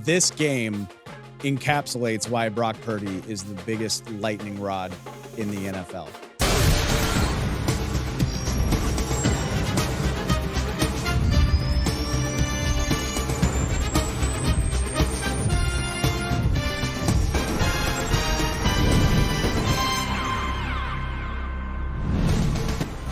this game encapsulates why Brock Purdy is the biggest lightning rod in the NFL.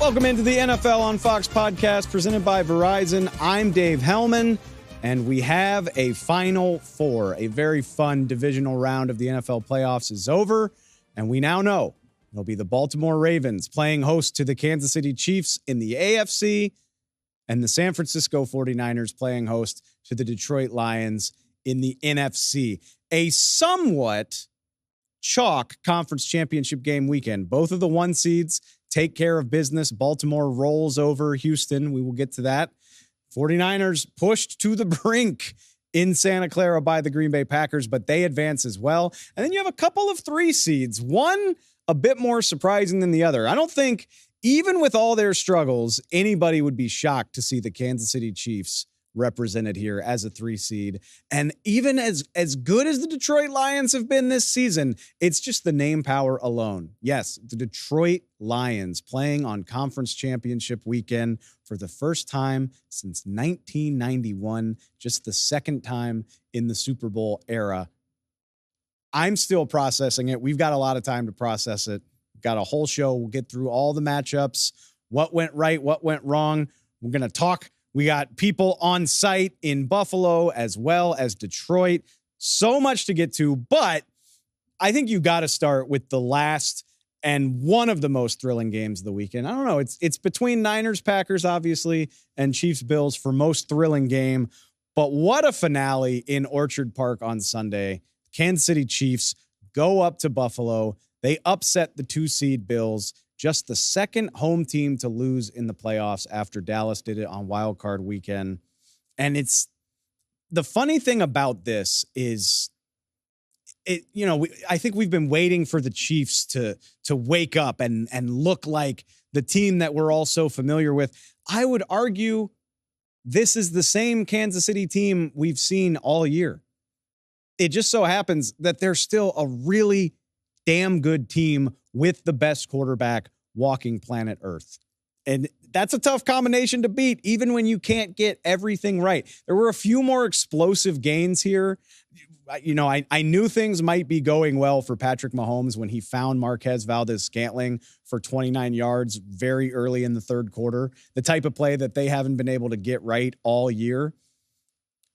Welcome into the NFL on Fox podcast presented by Verizon. I'm Dave Helman, and we have a Final Four. A very fun divisional round of the NFL playoffs is over, and we now know it'll be the Baltimore Ravens playing host to the Kansas City Chiefs in the AFC, and the San Francisco 49ers playing host to the Detroit Lions in the NFC. A somewhat chalk conference championship game weekend. Both of the one seeds take care of business. Baltimore rolls over Houston. We will get to that. 49ers pushed to the brink in Santa Clara by the Green Bay Packers, but they advance as well. And then you have a couple of three seeds, one a bit more surprising than the other. I don't think, even with all their struggles, anybody would be shocked to see the Kansas City Chiefs represented here as a 3 seed. And even as good as the Detroit Lions have been this season, it's just the name power alone. Yes, the Detroit Lions playing on conference championship weekend for the first time since 1991, just the second time in the Super Bowl era. I'm still processing it. We've got a lot of time to process it. We've got a whole show. We'll get through all the matchups, what went right, what went wrong. We're going to talk. We got people on site in Buffalo as well as Detroit. So much to get to, but I think you got to start with the last and one of the most thrilling games of the weekend. I don't know. It's between Niners, Packers, obviously, and Chiefs, Bills for most thrilling game. But what a finale in Orchard Park on Sunday. Kansas City Chiefs go up to Buffalo. They upset the 2-seed Bills. Just the second home team to lose in the playoffs after Dallas did it on Wild Card weekend. And it's the funny thing about this is I think we've been waiting for the Chiefs to wake up and look like the team that we're all so familiar with. I would argue this is the same Kansas City team we've seen all year. It just so happens that they're still a really damn good team with the best quarterback walking planet Earth. And that's a tough combination to beat, even when you can't get everything right. There were a few more explosive gains here. I knew things might be going well for Patrick Mahomes when he found Marquez Valdez-Scantling for 29 yards very early in the third quarter, the type of play that they haven't been able to get right all year.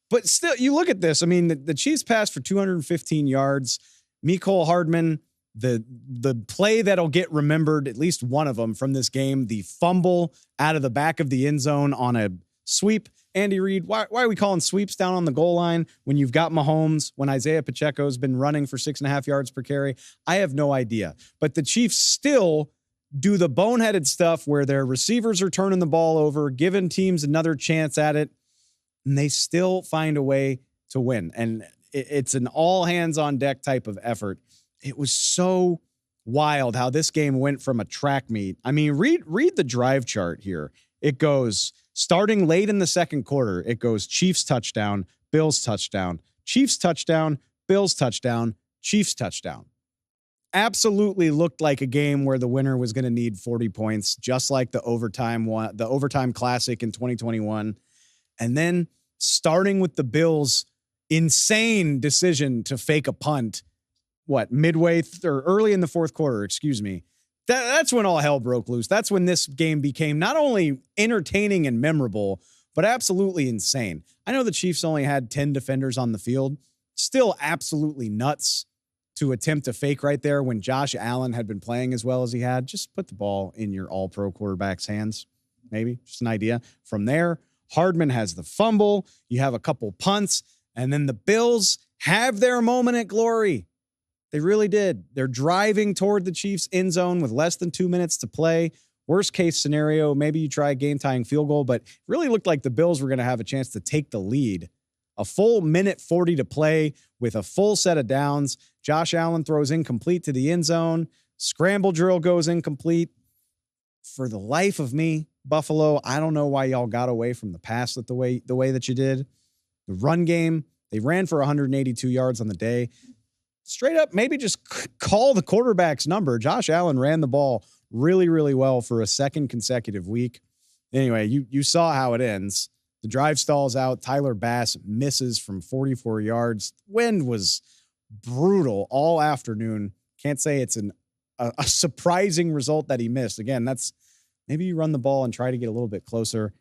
But still, you look at this. I mean, the Chiefs passed for 215 yards. Mecole Hardman, the play that'll get remembered, at least one of them from this game, the fumble out of the back of the end zone on a sweep. Andy Reid, why are we calling sweeps down on the goal line when you've got Mahomes, when Isaiah Pacheco's been running for 6.5 yards per carry? I have no idea. But the Chiefs still do the boneheaded stuff where their receivers are turning the ball over, giving teams another chance at it, and they still find a way to win. And it's an all hands on deck type of effort. It was so wild how this game went from a track meet. I mean, read the drive chart here. It goes starting late in the second quarter. It goes Chiefs touchdown, Bills touchdown, Chiefs touchdown, Bills touchdown, Chiefs touchdown. Absolutely looked like a game where the winner was going to need 40 points, just like the overtime classic in 2021. And then starting with the Bills' insane decision to fake a punt. Midway or early in the fourth quarter, excuse me. That's when all hell broke loose. That's when this game became not only entertaining and memorable, but absolutely insane. I know the Chiefs only had 10 defenders on the field. Still absolutely nuts to attempt to fake right there when Josh Allen had been playing as well as he had. Just put the ball in your all-pro quarterback's hands. Maybe just an idea. From there, Hardman has the fumble. You have a couple punts, and then the Bills have their moment at glory. They really did. They're driving toward the Chiefs' end zone with less than 2 minutes to play. Worst case scenario, maybe you try a game-tying field goal, but it really looked like the Bills were going to have a chance to take the lead. A full minute 40 to play with a full set of downs. Josh Allen throws incomplete to the end zone. Scramble drill goes incomplete. For the life of me, Buffalo, I don't know why y'all got away from the pass the way that you did. The run game, They ran for 182 yards on the day. Straight up, maybe just call the quarterback's number. Josh Allen ran the ball really, really well for a second consecutive week. Anyway, you saw how it ends. The drive stalls out. Tyler Bass misses from 44 yards. Wind was brutal all afternoon. Can't say it's a surprising result that he missed. Again, that's maybe you run the ball and try to get a little bit closer.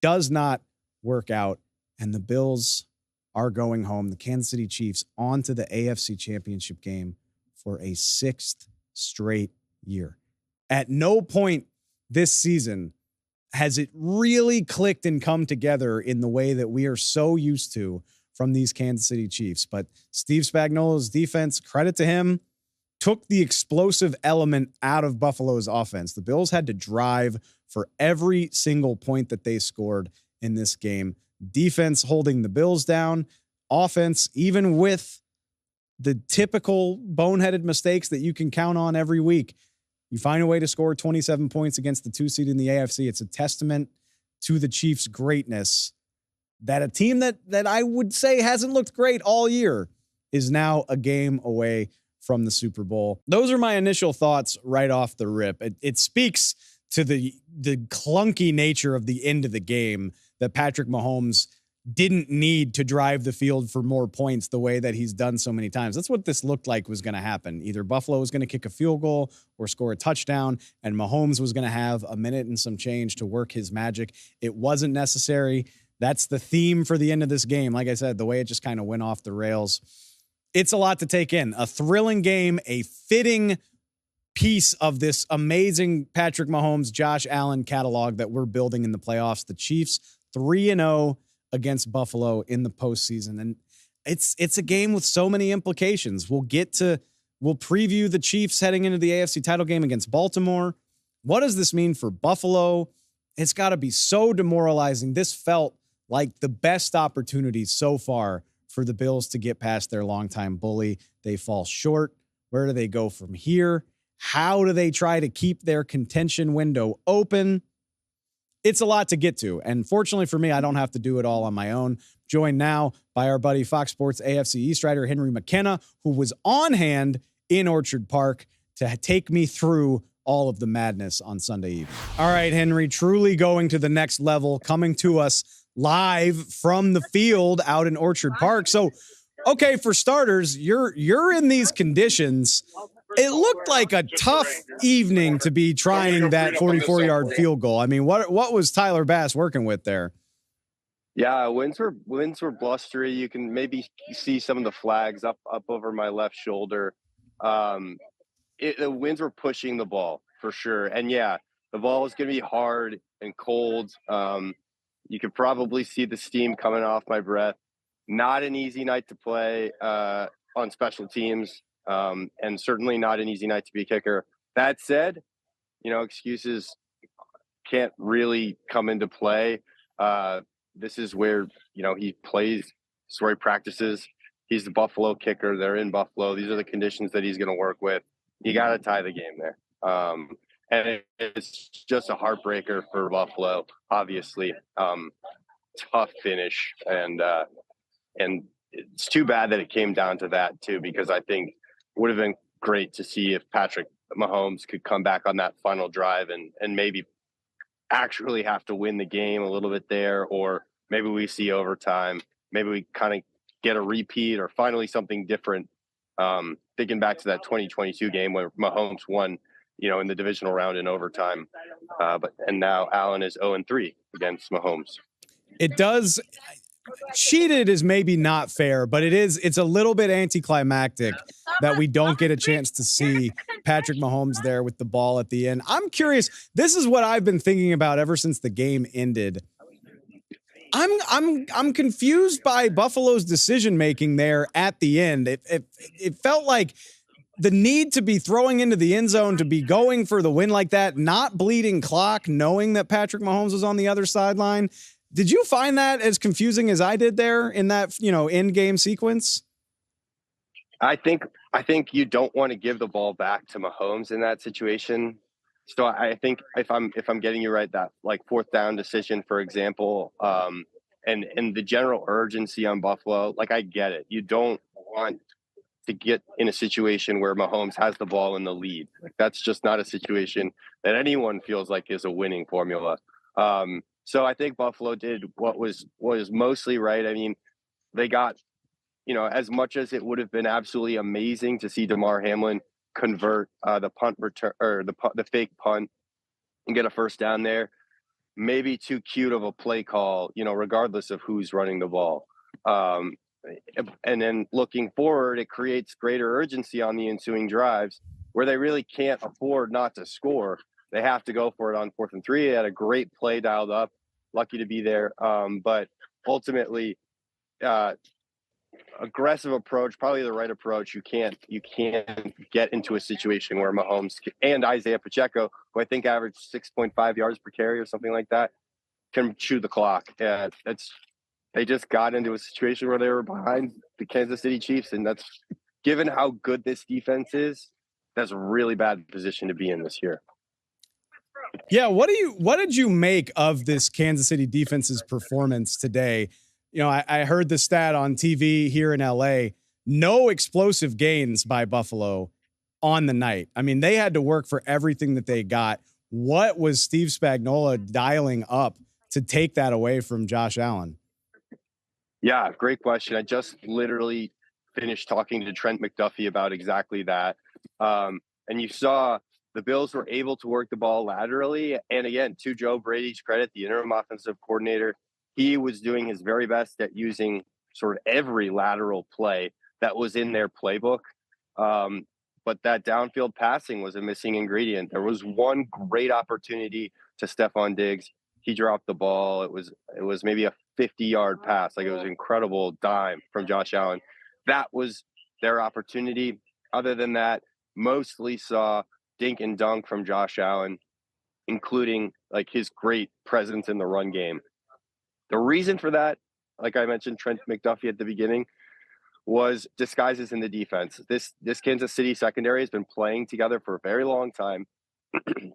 Does not work out. And the Bills are going home. The Kansas City Chiefs on to the AFC Championship game for a 6th straight year. At no point this season has it really clicked and come together in the way that we are so used to from these Kansas City Chiefs. But Steve Spagnuolo's defense, credit to him, took the explosive element out of Buffalo's offense. The Bills had to drive for every single point that they scored in this game. Defense holding the Bills down. Offense, even with the typical boneheaded mistakes that you can count on every week, you find a way to score 27 points against the 2 seed in the AFC. It's a testament to the Chiefs' greatness that a team that I would say hasn't looked great all year is now a game away from the Super Bowl. Those are my initial thoughts right off the rip. It speaks to the clunky nature of the end of the game that Patrick Mahomes didn't need to drive the field for more points the way that he's done so many times. That's what this looked like was going to happen. Either Buffalo was going to kick a field goal or score a touchdown, and Mahomes was going to have a minute and some change to work his magic. It wasn't necessary. That's the theme for the end of this game. Like I said, the way it just kind of went off the rails. It's a lot to take in. A thrilling game, a fitting piece of this amazing Patrick Mahomes, Josh Allen catalog that we're building in the playoffs. The Chiefs 3-0 against Buffalo in the postseason. And it's a game with so many implications. We'll preview the Chiefs heading into the AFC title game against Baltimore. What does this mean for Buffalo? It's got to be so demoralizing. This felt like the best opportunity so far for the Bills to get past their longtime bully. They fall short. Where do they go from here? How do they try to keep their contention window open? It's a lot to get to. And fortunately for me, I don't have to do it all on my own. Joined now by our buddy Fox Sports AFC East writer Henry McKenna, who was on hand in Orchard Park to take me through all of the madness on Sunday evening. All right, Henry, truly going to the next level, coming to us live from the field out in Orchard Park. So, okay, for starters, you're in these conditions. It looked like a tough evening to be trying that 44-yard field goal. I mean, what was Tyler Bass working with there? Yeah, winds were blustery. You can maybe see some of the flags up over my left shoulder. The winds were pushing the ball for sure. And yeah, the ball is going to be hard and cold. You could probably see the steam coming off my breath. Not an easy night to play on special teams. And certainly not an easy night to be a kicker. That said, excuses can't really come into play. This is where, he plays. This is where he practices. He's the Buffalo kicker. They're in Buffalo. These are the conditions that he's going to work with. You got to tie the game there. And it's just a heartbreaker for Buffalo, obviously. Tough finish. And it's too bad that it came down to that, too, because I think would have been great to see if Patrick Mahomes could come back on that final drive and maybe actually have to win the game a little bit there, or maybe we see overtime. Maybe we kind of get a repeat or finally something different. Thinking back to that 2022 game where Mahomes won, in the divisional round in overtime. And now Allen is 0-3 against Mahomes. It does. Cheated is maybe not fair, but it's a little bit anticlimactic that we don't get a chance to see Patrick Mahomes there with the ball at the end. I'm curious. This is what I've been thinking about ever since the game ended. I'm confused by Buffalo's decision making there at the end. It felt like the need to be throwing into the end zone, to be going for the win like that, not bleeding clock, knowing that Patrick Mahomes was on the other sideline. Did you find that as confusing as I did there in that, end game sequence? I think you don't want to give the ball back to Mahomes in that situation. So I think if I'm getting you right, that like fourth down decision, for example, and the general urgency on Buffalo, like, I get it. You don't want to get in a situation where Mahomes has the ball in the lead. Like, that's just not a situation that anyone feels like is a winning formula. So I think Buffalo did what was mostly right. I mean, they got, as much as it would have been absolutely amazing to see DeMar Hamlin convert the punt return, or the fake punt, and get a first down there, maybe too cute of a play call, regardless of who's running the ball. And then looking forward, it creates greater urgency on the ensuing drives where they really can't afford not to score. They have to go for it on 4th and 3. They had a great play dialed up. Lucky to be there. But ultimately, aggressive approach, probably the right approach. You can't get into a situation where Mahomes and Isaiah Pacheco, who I think averaged 6.5 yards per carry or something like that, can chew the clock. They just got into a situation where they were behind the Kansas City Chiefs, and that's, given how good this defense is, that's a really bad position to be in this year. Yeah, what did you make of this Kansas City defense's performance today? I heard the stat on TV here in LA, no explosive gains by Buffalo on the night. I mean, they had to work for everything that they got. What was Steve Spagnuolo dialing up to take that away from Josh Allen? Yeah, great question. I just literally finished talking to Trent McDuffie about exactly that. And you saw the Bills were able to work the ball laterally. And again, to Joe Brady's credit, the interim offensive coordinator, he was doing his very best at using sort of every lateral play that was in their playbook. But that downfield passing was a missing ingredient. There was one great opportunity to Stephon Diggs. He dropped the ball. It was maybe a 50-yard pass. Like, it was an incredible dime from Josh Allen. That was their opportunity. Other than that, mostly saw dink and dunk from Josh Allen, including like his great presence in the run game. The reason for that, like I mentioned, Trent McDuffie at the beginning, was disguises in the defense. This Kansas City secondary has been playing together for a very long time.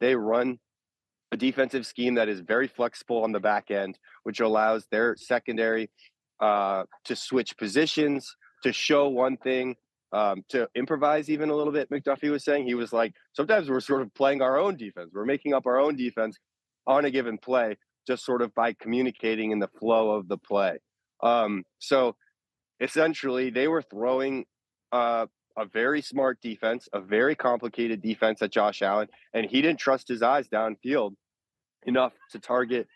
They run a defensive scheme that is very flexible on the back end, which allows their secondary to switch positions, to show one thing, to improvise even a little bit. McDuffie was saying, he was like, sometimes we're sort of playing our own defense. We're making up our own defense on a given play, just sort of by communicating in the flow of the play. So essentially, they were throwing a very smart defense, a very complicated defense at Josh Allen, and he didn't trust his eyes downfield enough to target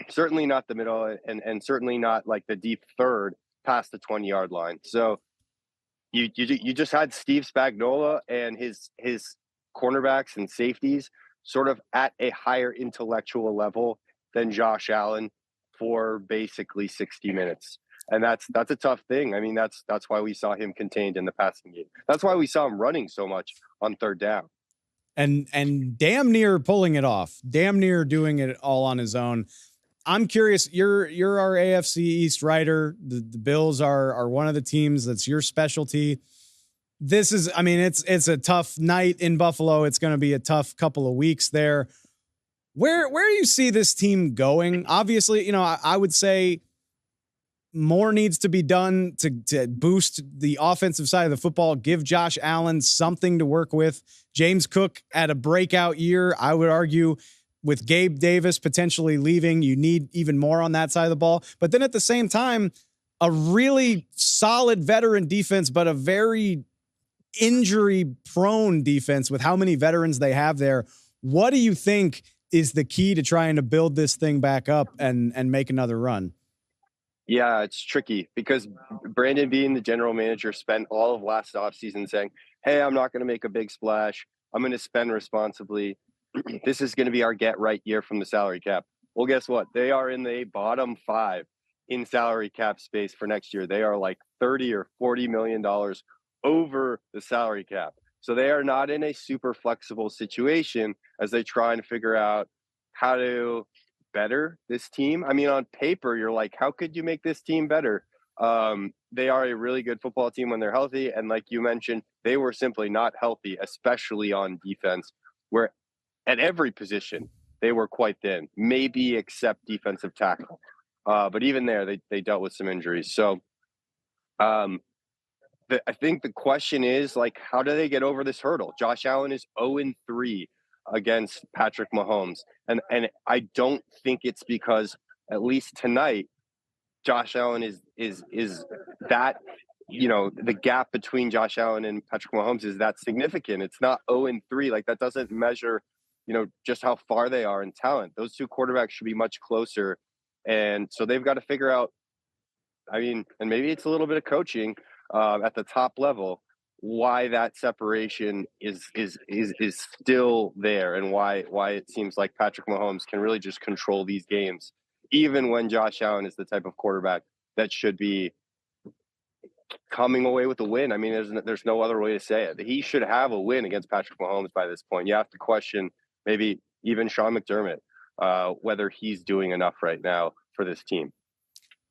certainly not the middle, and certainly not like the deep third past the 20-yard line. So you just had Steve Spagnuolo and his cornerbacks and safeties sort of at a higher intellectual level than Josh Allen for basically 60 minutes. And that's a tough thing. I mean, that's why we saw him contained in the passing game. That's why we saw him running so much on third down. And damn near pulling it off, damn near doing it all on his own. I'm curious, you're our AFC East writer. The Bills are one of the teams that's your specialty. This is, I mean, it's a tough night in Buffalo. It's going to be a tough couple of weeks there. Where do you see this team going? Obviously, I would say more needs to be done to boost the offensive side of the football, give Josh Allen something to work with. James Cook had a breakout year. I would argue with Gabe Davis potentially leaving, you need even more on that side of the ball. But then at the same time, a really solid veteran defense, but a very injury-prone defense with how many veterans they have there. What do you think is the key to trying to build this thing back up and make another run? Yeah, it's tricky because Brandon Beane, the general manager, spent all of last offseason saying, hey, I'm not going to make a big splash. I'm going to spend responsibly. This is going to be our get right year from the salary cap. Well, guess what? They are in the bottom 5 in salary cap space for next year. They are like $30 or $40 million over the salary cap. So they are not in a super flexible situation as they try and figure out how to better this team. I mean, on paper, you're like, how could you make this team better? They are a really good football team when they're healthy. And like you mentioned, they were simply not healthy, especially on defense, where at every position they were quite thin, maybe except defensive tackle. But even there, they dealt with some injuries. So I think the question is, like, how do they get over this hurdle? Josh Allen is 0-3 against Patrick Mahomes. And I don't think it's because, at least tonight, Josh Allen is that, the gap between Josh Allen and Patrick Mahomes is that significant. It's not 0-3. Like, that doesn't measure, just how far they are in talent. Those two quarterbacks should be much closer. And so they've got to figure out, and maybe it's a little bit of coaching at the top level, why that separation is still there, and why it seems like Patrick Mahomes can really just control these games, even when Josh Allen is the type of quarterback that should be coming away with a win. I mean, there's no other way to say it. He should have a win against Patrick Mahomes by this point. You have to question maybe even Sean McDermott, whether he's doing enough right now for this team.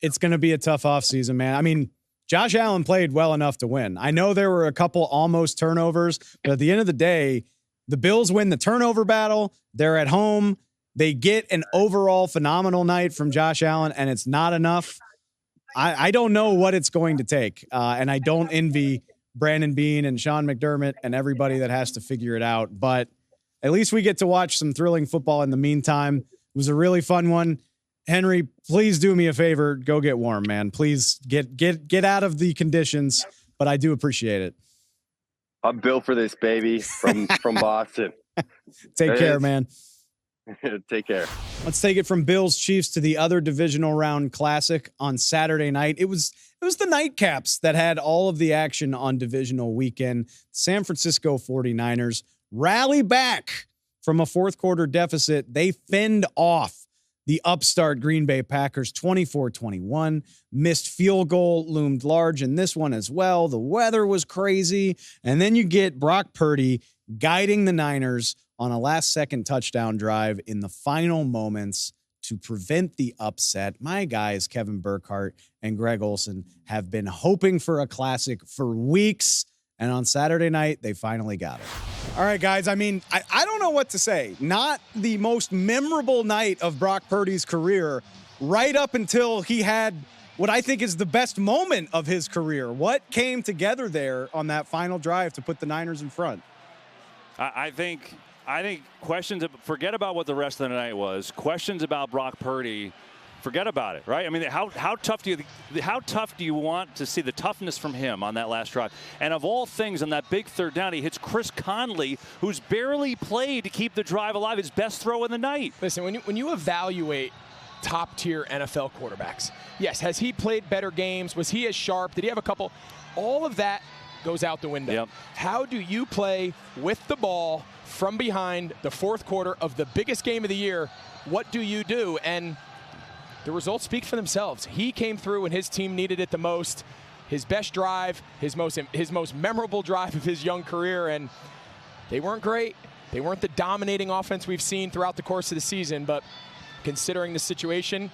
It's going to be a tough offseason, man. I mean, Josh Allen played well enough to win. I know there were a couple almost turnovers, but at the end of the day, the Bills win the turnover battle. They're at home. They get an overall phenomenal night from Josh Allen, and it's not enough. I don't know what it's going to take, and I don't envy Brandon Beane and Sean McDermott and everybody that has to figure it out, but at least we get to watch some thrilling football in the meantime. It was a really fun one. Henry, please do me a favor. Go get warm, man. Please get out of the conditions, but I do appreciate it. I'm built for this, baby, from Boston. Take care, man. Take care. Let's take it from Bills Chiefs to the other divisional round classic on Saturday night. It was the nightcaps that had all of the action on divisional weekend. San Francisco 49ers rally back from a fourth quarter deficit. They fend off the upstart Green Bay Packers 24-21. Missed field goal loomed large in this one as well. The weather was crazy. And then you get Brock Purdy guiding the Niners on a last-second touchdown drive in the final moments to prevent the upset. My guys, Kevin Burkhardt and Greg Olsen, have been hoping for a classic for weeks. And on Saturday night, they finally got it. All right, guys. I mean, I don't know what to say. Not the most memorable night of Brock Purdy's career, right up until he had what I think is the best moment of his career. What came together there on that final drive to put the Niners in front? I think questions, forget about what the rest of the night was. Questions about Brock Purdy, forget about it, right? I mean, how tough do you want to see the toughness from him on that last drive? And of all things, on that big third down, he hits Chris Conley, who's barely played to keep the drive alive. His best throw in the night. Listen, when you evaluate top-tier NFL quarterbacks, yes, has he played better games? Was he as sharp? Did he have a couple? All of that goes out the window. Yep. How do you play with the ball from behind the fourth quarter of the biggest game of the year? What do you do? And the results speak for themselves. He came through when his team needed it the most. His best drive, his most memorable drive of his young career, and they weren't great. They weren't the dominating offense we've seen throughout the course of the season, but considering the situation,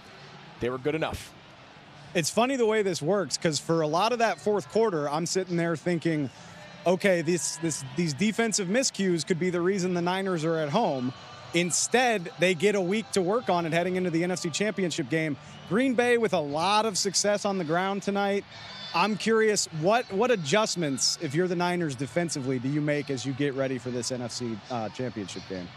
they were good enough. It's funny the way this works, because for a lot of that fourth quarter, I'm sitting there thinking, okay, these defensive miscues could be the reason the Niners are at home. Instead, they get a week to work on it heading into the NFC Championship game. Green Bay with a lot of success on the ground tonight. I'm curious, what adjustments, if you're the Niners defensively, do you make as you get ready for this NFC Championship game?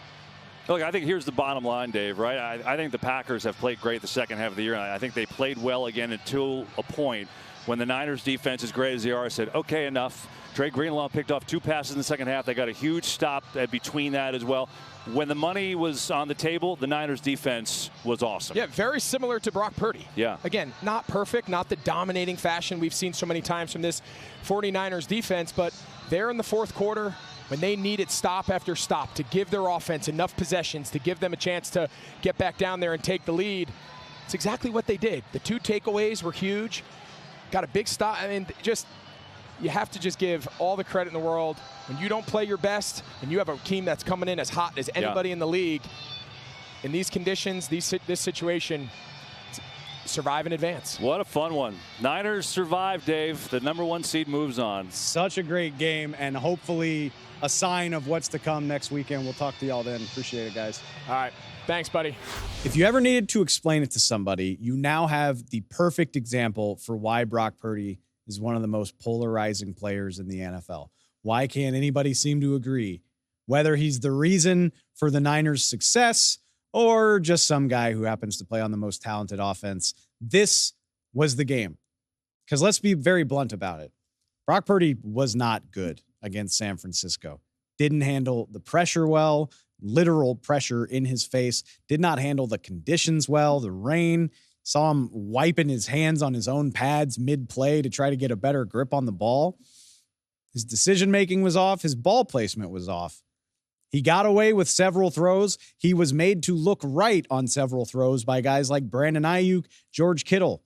Look, I think here's the bottom line, Dave, right? I think the Packers have played great the second half of the year, and I think they played well again until a point when the Niners defense, as great as they are, said, okay, enough. Dre Greenlaw picked off 2 passes in the second half. They got a huge stop between that as well. When the money was on the table, the Niners defense was awesome. Yeah, very similar to Brock Purdy. Yeah. Again, not perfect, not the dominating fashion we've seen so many times from this 49ers defense, but there in the fourth quarter, when they needed stop after stop to give their offense enough possessions to give them a chance to get back down there and take the lead, it's exactly what they did. The 2 takeaways were huge. Got a big stop. I mean, you have to just give all the credit in the world. When you don't play your best and you have a team that's coming in as hot as anybody in the league, in these conditions, this situation, survive and advance. What a fun one. Niners survive, Dave. The #1 seed moves on. Such a great game, and hopefully a sign of what's to come next weekend. We'll talk to y'all then. Appreciate it, guys. All right. Thanks, buddy. If you ever needed to explain it to somebody, you now have the perfect example for why Brock Purdy is one of the most polarizing players in the NFL. Why can't anybody seem to agree? Whether he's the reason for the Niners' success or just some guy who happens to play on the most talented offense, this was the game. Because let's be very blunt about it. Brock Purdy was not good against San Francisco. Didn't handle the pressure well, literal pressure in his face. Did not handle the conditions well, the rain. Saw him wiping his hands on his own pads mid-play to try to get a better grip on the ball. His decision-making was off. His ball placement was off. He got away with several throws. He was made to look right on several throws by guys like Brandon Ayuk, George Kittle,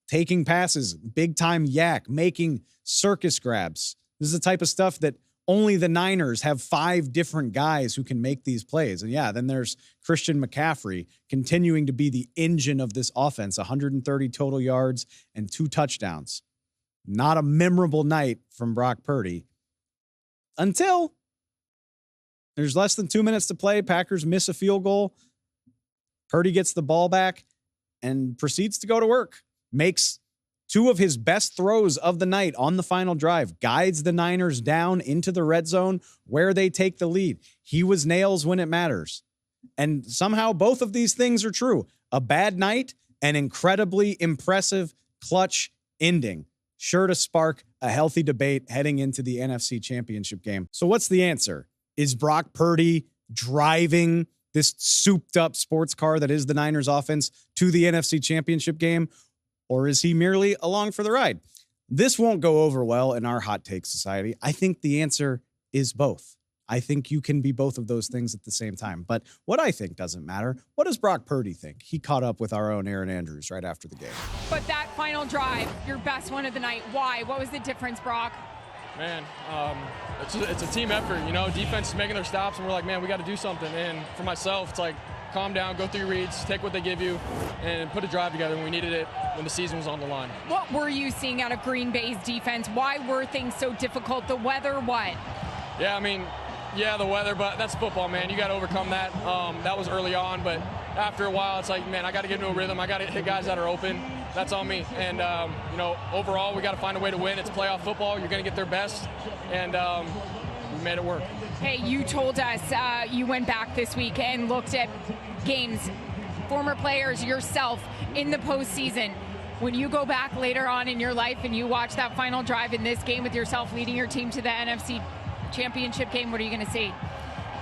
taking passes, big-time yak, making circus grabs. This is the type of stuff that only the Niners have 5 different guys who can make these plays. And yeah, then there's Christian McCaffrey continuing to be the engine of this offense, 130 total yards and 2 touchdowns. Not a memorable night from Brock Purdy until there's less than 2 minutes to play. Packers miss a field goal. Purdy gets the ball back and proceeds to go to work. Makes 2 of his best throws of the night on the final drive. Guides the Niners down into the red zone where they take the lead. He was nails when it matters. And somehow both of these things are true. A bad night, an incredibly impressive clutch ending. Sure to spark a healthy debate heading into the NFC Championship game. So what's the answer? Is Brock Purdy driving this souped-up sports car that is the Niners offense to the NFC Championship game? Or is he merely along for the ride? This won't go over well in our hot take society. I think the answer is both. I think you can be both of those things at the same time. But what I think doesn't matter. What does Brock Purdy think? He caught up with our own Aaron Andrews right after the game. But that final drive, your best one of the night, why? What was the difference, Brock? Man, it's a team effort, you know. Defense is making their stops, and we're like, man, we got to do something. And for myself, it's like, calm down, go through your reads, take what they give you, and put a drive together. And we needed it when the season was on the line. What were you seeing out of Green Bay's defense? Why were things so difficult? The weather, what? Yeah, I mean, yeah, the weather, but that's football, man. You got to overcome that. That was early on, but after a while, it's like, man, I got to get into a rhythm. I got to hit guys that are open. That's on me. And, you know, overall, we got to find a way to win. It's playoff football. You're going to get their best. And we made it work. Hey, you told us you went back this week and looked at games, former players, yourself, in the postseason. When you go back later on in your life and you watch that final drive in this game with yourself leading your team to the NFC Championship game, what are you going to see?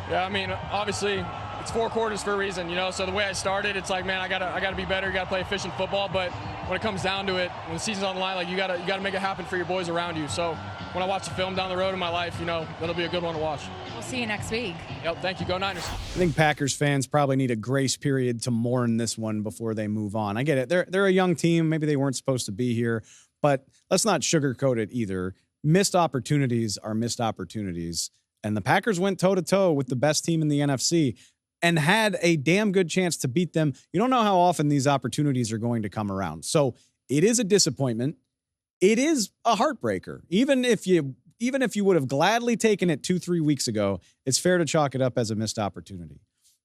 Yeah, I mean, obviously, it's 4 quarters for a reason, you know. So the way I started, it's like, man, I gotta be better. You gotta play efficient football. But when it comes down to it, when the season's on the line, like you gotta make it happen for your boys around you. So when I watch the film down the road in my life, you know, that'll be a good one to watch. We'll see you next week. Yep, thank you. Go Niners. I think Packers fans probably need a grace period to mourn this one before they move on. I get it. They're a young team. Maybe they weren't supposed to be here, but let's not sugarcoat it either. Missed opportunities are missed opportunities. And the Packers went toe-to-toe with the best team in the NFC and had a damn good chance to beat them. You don't know how often these opportunities are going to come around. So it is a disappointment. It is a heartbreaker. Even if you would have gladly taken it 2-3 weeks ago, it's fair to chalk it up as a missed opportunity.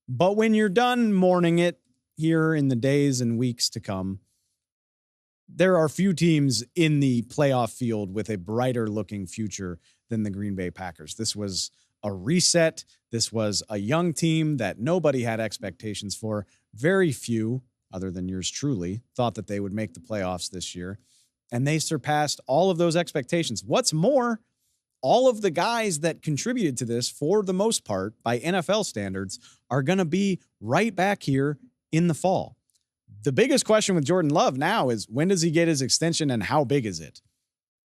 But when you're done mourning it here in the days and weeks to come, there are few teams in the playoff field with a brighter looking future than the Green Bay Packers. This was a reset. This was a young team that nobody had expectations for. Very few, other than yours truly, thought that they would make the playoffs this year. And they surpassed all of those expectations. What's more, all of the guys that contributed to this, for the most part, by NFL standards, are going to be right back here in the fall. The biggest question with Jordan Love now is, when does he get his extension and how big is it?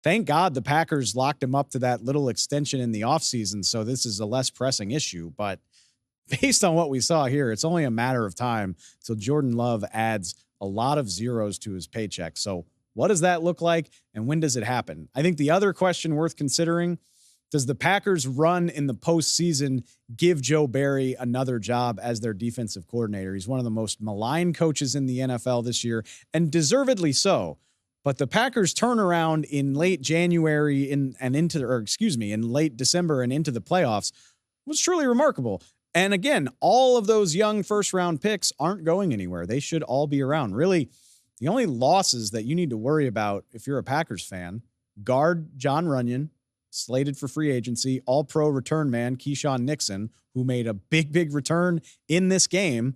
Thank God the Packers locked him up to that little extension in the offseason, so this is a less pressing issue. But based on what we saw here, it's only a matter of time till Jordan Love adds a lot of zeros to his paycheck. So what does that look like, and when does it happen? I think the other question worth considering Does the Packers run in the postseason give Joe Barry another job as their defensive coordinator? He's one of the most maligned coaches in the NFL this year, and deservedly so. But the Packers turnaround in late January in late December and into the playoffs was truly remarkable. And again, all of those young first-round picks aren't going anywhere. They should all be around. Really, the only losses that you need to worry about if you're a Packers fan, guard John Runyon, slated for free agency, all-pro return man Keyshawn Nixon, who made a big return in this game.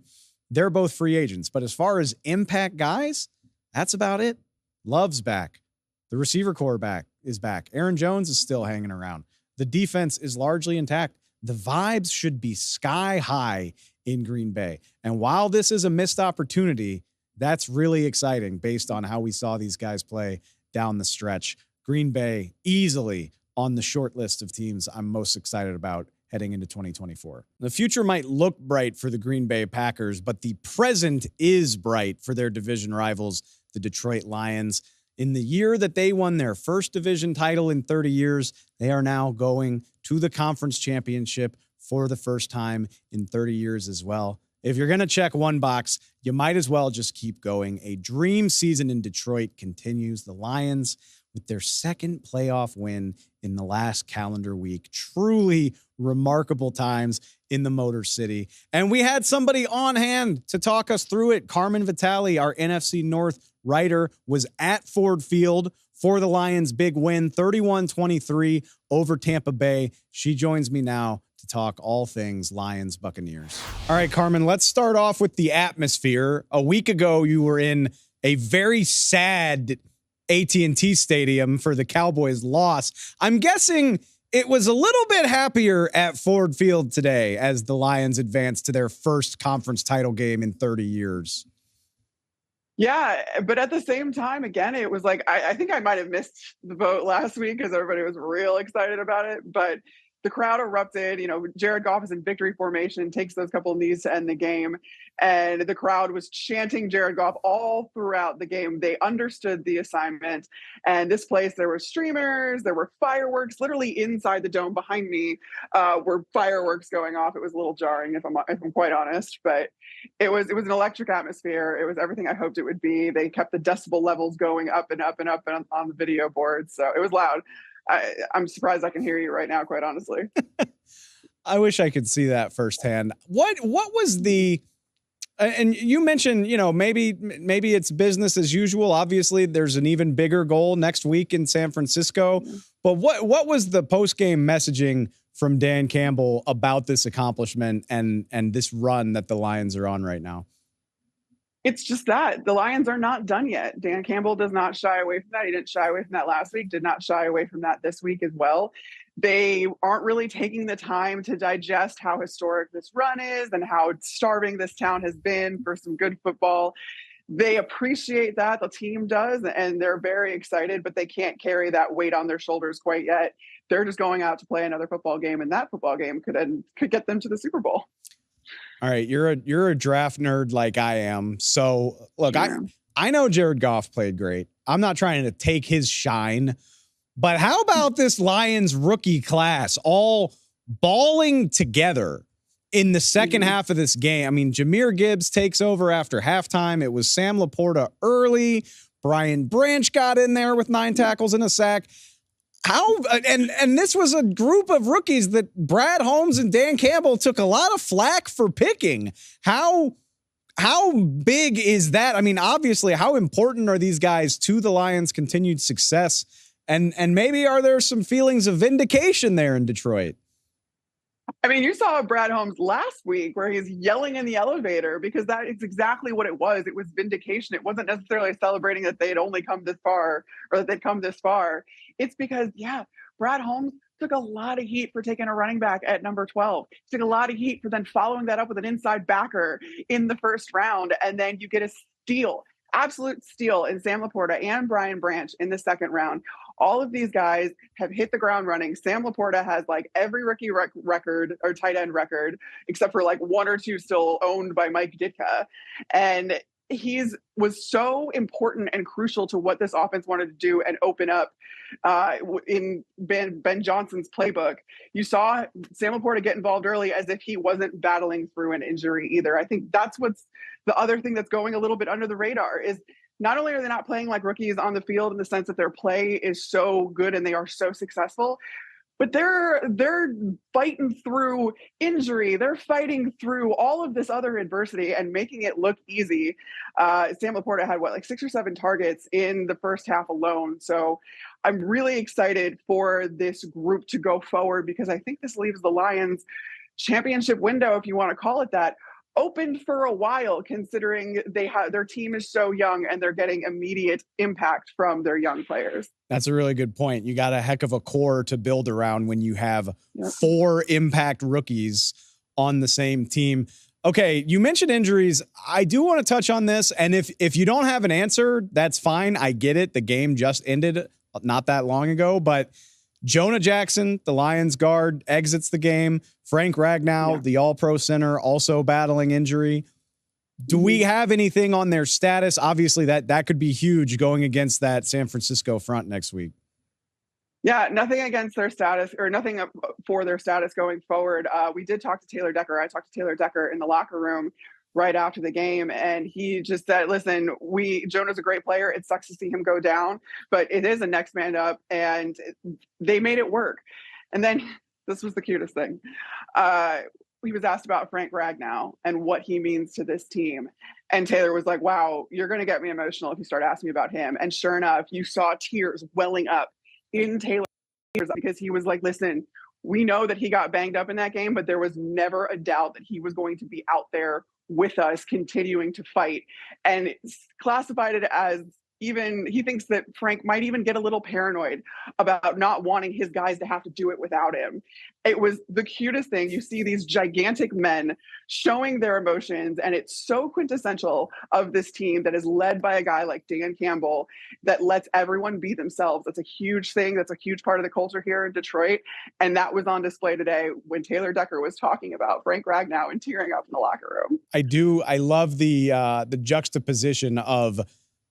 They're both free agents. But as far as impact guys, that's about it. Love's back. The receiver core is back. Aaron Jones is still hanging around. The defense is largely intact. The vibes should be sky high in Green Bay. And while this is a missed opportunity, that's really exciting based on how we saw these guys play down the stretch. Green Bay easily on the short list of teams I'm most excited about heading into 2024. The future might look bright for the Green Bay Packers, but the present is bright for their division rivals, the Detroit Lions. In the year that they won their first division title in 30 years, they are now going to the conference championship for the first time in 30 years as well. If you're going to check one box, you might as well just keep going. A dream season in Detroit continues. The Lions, with their second playoff win in the last calendar week. Truly remarkable times in the Motor City. And we had somebody on hand to talk us through it. Carmen Vitali, our NFC North writer, was at Ford Field for the Lions' big win, 31-23 over Tampa Bay. She joins me now to talk all things Lions Buccaneers. All right, Carmen, let's start off with the atmosphere. A week ago, you were in a very sad AT&T Stadium for the Cowboys' loss. I'm guessing it was a little bit happier at Ford Field today as the Lions advanced to their first conference title game in 30 years. Yeah, but at the same time, again, it was like, I think I might have missed the vote last week because everybody was real excited about it. But the crowd erupted. Jared Goff is in victory formation, takes those couple of knees to end the game. And the crowd was chanting Jared Goff all throughout the game. They understood the assignment. And this place, there were streamers, there were fireworks, literally inside the dome behind me were fireworks going off. It was a little jarring, if I'm quite honest, but it was an electric atmosphere. It was everything I hoped it would be. They kept the decibel levels going up and up and up and on the video board. So it was loud. I'm surprised I can hear you right now, quite honestly. I wish I could see that firsthand. What was the, and you mentioned, maybe it's business as usual. Obviously, there's an even bigger goal next week in San Francisco. But what was the post-game messaging from Dan Campbell about this accomplishment and this run that the Lions are on right now? It's just that the Lions are not done yet. Dan Campbell does not shy away from that. He didn't shy away from that last week, did not shy away from that this week as well. They aren't really taking the time to digest how historic this run is and how starving this town has been for some good football. They appreciate that, the team does, and they're very excited, but they can't carry that weight on their shoulders quite yet. They're just going out to play another football game, and that football game could get them to the Super Bowl. All right, you're a draft nerd like I am. So look, I know Jared Goff played great. I'm not trying to take his shine, but how about this Lions rookie class all balling together in the second half of this game? I mean, Jahmyr Gibbs takes over after halftime. It was Sam Laporta early. Brian Branch got in there with 9 tackles and a sack. And this was a group of rookies that Brad Holmes and Dan Campbell took a lot of flack for picking. How big is that? I mean, obviously, how important are these guys to the Lions' continued success? And maybe are there some feelings of vindication there in Detroit? I mean, you saw Brad Holmes last week where he's yelling in the elevator because that is exactly what it was. It was vindication. It wasn't necessarily celebrating that they had only come this far or that they'd come this far. It's because, Brad Holmes took a lot of heat for taking a running back at number 12. He took a lot of heat for then following that up with an inside backer in the first round. And then you get a steal, absolute steal in Sam Laporta and Brian Branch in the second round. All of these guys have hit the ground running. Sam Laporta has like every rookie record or tight end record, except for like 1 or 2 still owned by Mike Ditka. And was so important and crucial to what this offense wanted to do and open up in Ben Johnson's playbook. You saw Sam Laporta get involved early as if he wasn't battling through an injury either. I think that's what's the other thing that's going a little bit under the radar is not only are they not playing like rookies on the field in the sense that their play is so good and they are so successful, but they're fighting through injury. They're fighting through all of this other adversity and making it look easy. Sam Laporta had like 6 or 7 targets in the first half alone. So I'm really excited for this group to go forward because I think this leaves the Lions championship window, if you want to call it that, open for a while, considering their team is so young and they're getting immediate impact from their young players. That's a really good point. You got a heck of a core to build around when you have 4 impact rookies on the same team. Okay, you mentioned injuries. I do want to touch on this, and if you don't have an answer, that's fine. I get it. The game just ended not that long ago, but Jonah Jackson, the Lions guard, exits the game. Frank Ragnow, the All-Pro center, also battling injury. Do we have anything on their status? Obviously, that could be huge going against that San Francisco front next week. Yeah, nothing against their status or nothing for their status going forward. We did talk to Taylor Decker. I talked to Taylor Decker in the locker room right after the game, and he just said, listen, Jonah's a great player. It sucks to see him go down, but it is a next man up, and they made it work. And then this was the cutest thing. He was asked about Frank Ragnow and what he means to this team. And Taylor was like, wow, you're going to get me emotional if you start asking me about him. And sure enough, you saw tears welling up in Taylor's ears because he was like, listen, we know that he got banged up in that game, but there was never a doubt that he was going to be out there with us continuing to fight, and classified it as even he thinks that Frank might even get a little paranoid about not wanting his guys to have to do it without him. It was the cutest thing. You see these gigantic men showing their emotions, and it's so quintessential of this team that is led by a guy like Dan Campbell that lets everyone be themselves. That's a huge thing. That's a huge part of the culture here in Detroit. And that was on display today when Taylor Decker was talking about Frank Ragnow and tearing up in the locker room. I love the juxtaposition of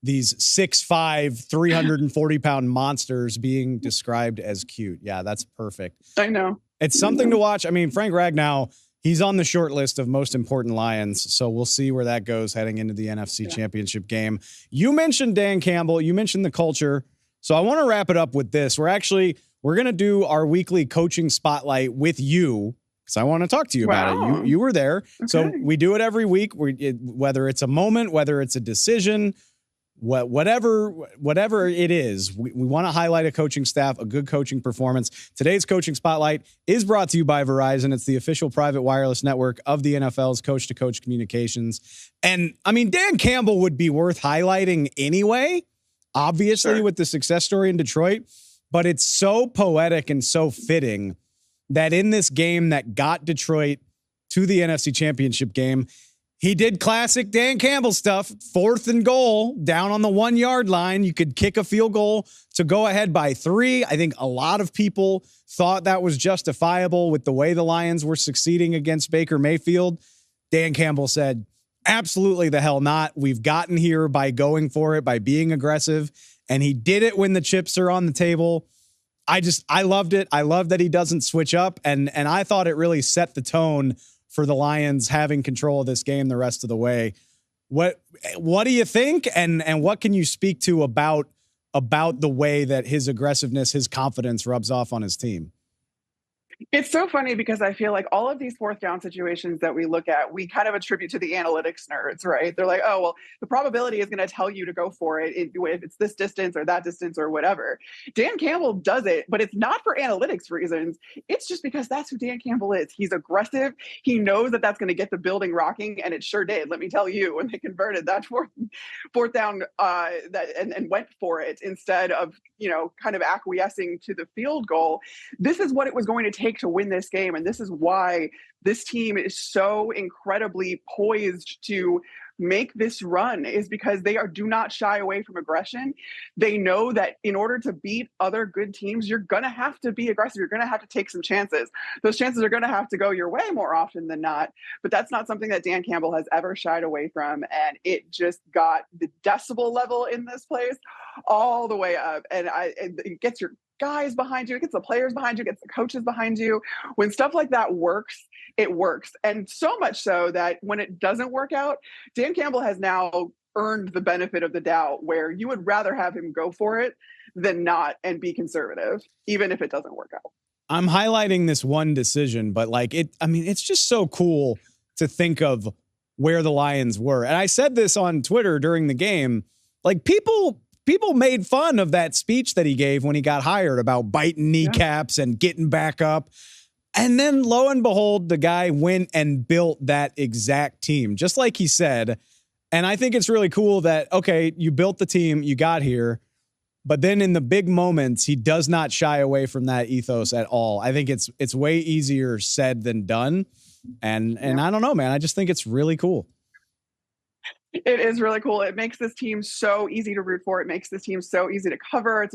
these 6'5", 340-pound monsters being described as cute. Yeah, that's perfect. I know. It's something to watch. I mean, Frank Ragnow, he's on the short list of most important Lions, so we'll see where that goes heading into the NFC Championship game. You mentioned Dan Campbell. You mentioned the culture. So I want to wrap it up with this. We're going to do our weekly coaching spotlight with you, because I want to talk to you about it. You were there. Okay. So we do it every week, whether it's a moment, whether it's a decision, whatever it is, we want to highlight a coaching staff, a good coaching performance. Today's coaching spotlight is brought to you by Verizon. It's the official private wireless network of the NFL's coach-to-coach communications. And I mean, Dan Campbell would be worth highlighting anyway, obviously, with the success story in Detroit, but it's so poetic and so fitting that in this game that got Detroit to the NFC Championship game, he did classic Dan Campbell stuff. 4th and goal, down on the 1-yard line. You could kick a field goal to go ahead by 3. I think a lot of people thought that was justifiable with the way the Lions were succeeding against Baker Mayfield. Dan Campbell said, absolutely the hell not. We've gotten here by going for it, by being aggressive. And he did it when the chips are on the table. I loved it. I love that he doesn't switch up. And I thought it really set the tone for the Lions having control of this game the rest of the way. What do you think? And what can you speak to about the way that his aggressiveness, his confidence rubs off on his team? It's so funny because I feel like all of these 4th down situations that we look at, we kind of attribute to the analytics nerds, right? They're like, oh, well, the probability is going to tell you to go for it if it's this distance or that distance or whatever. Dan Campbell does it, but it's not for analytics reasons. It's just because that's who Dan Campbell is. He's aggressive. He knows that that's going to get the building rocking, and it sure did. Let me tell you, when they converted that fourth down and went for it instead of, kind of acquiescing to the field goal, this is what it was going to take to win this game. And this is why this team is so incredibly poised to make this run is because they do not shy away from aggression. They know that in order to beat other good teams, you're going to have to be aggressive. You're going to have to take some chances. Those chances are going to have to go your way more often than not. But that's not something that Dan Campbell has ever shied away from. And it just got the decibel level in this place all the way up. And it gets your guys behind you, it gets the players behind you, it gets the coaches behind you. When stuff like that works, it works. And so much so that when it doesn't work out, Dan Campbell has now earned the benefit of the doubt, where you would rather have him go for it than not and be conservative, even if it doesn't work out. I'm highlighting this one decision, but it's just so cool to think of where the Lions were. And I said this on Twitter during the game, people made fun of that speech that he gave when he got hired about biting kneecaps and getting back up. And then lo and behold, the guy went and built that exact team, just like he said. And I think it's really cool that, okay, you built the team, you got here, but then in the big moments, he does not shy away from that ethos at all. I think it's way easier said than done. And I don't know, man, I just think it's really cool. It is really cool. It makes this team so easy to root for. It makes this team so easy to cover. It's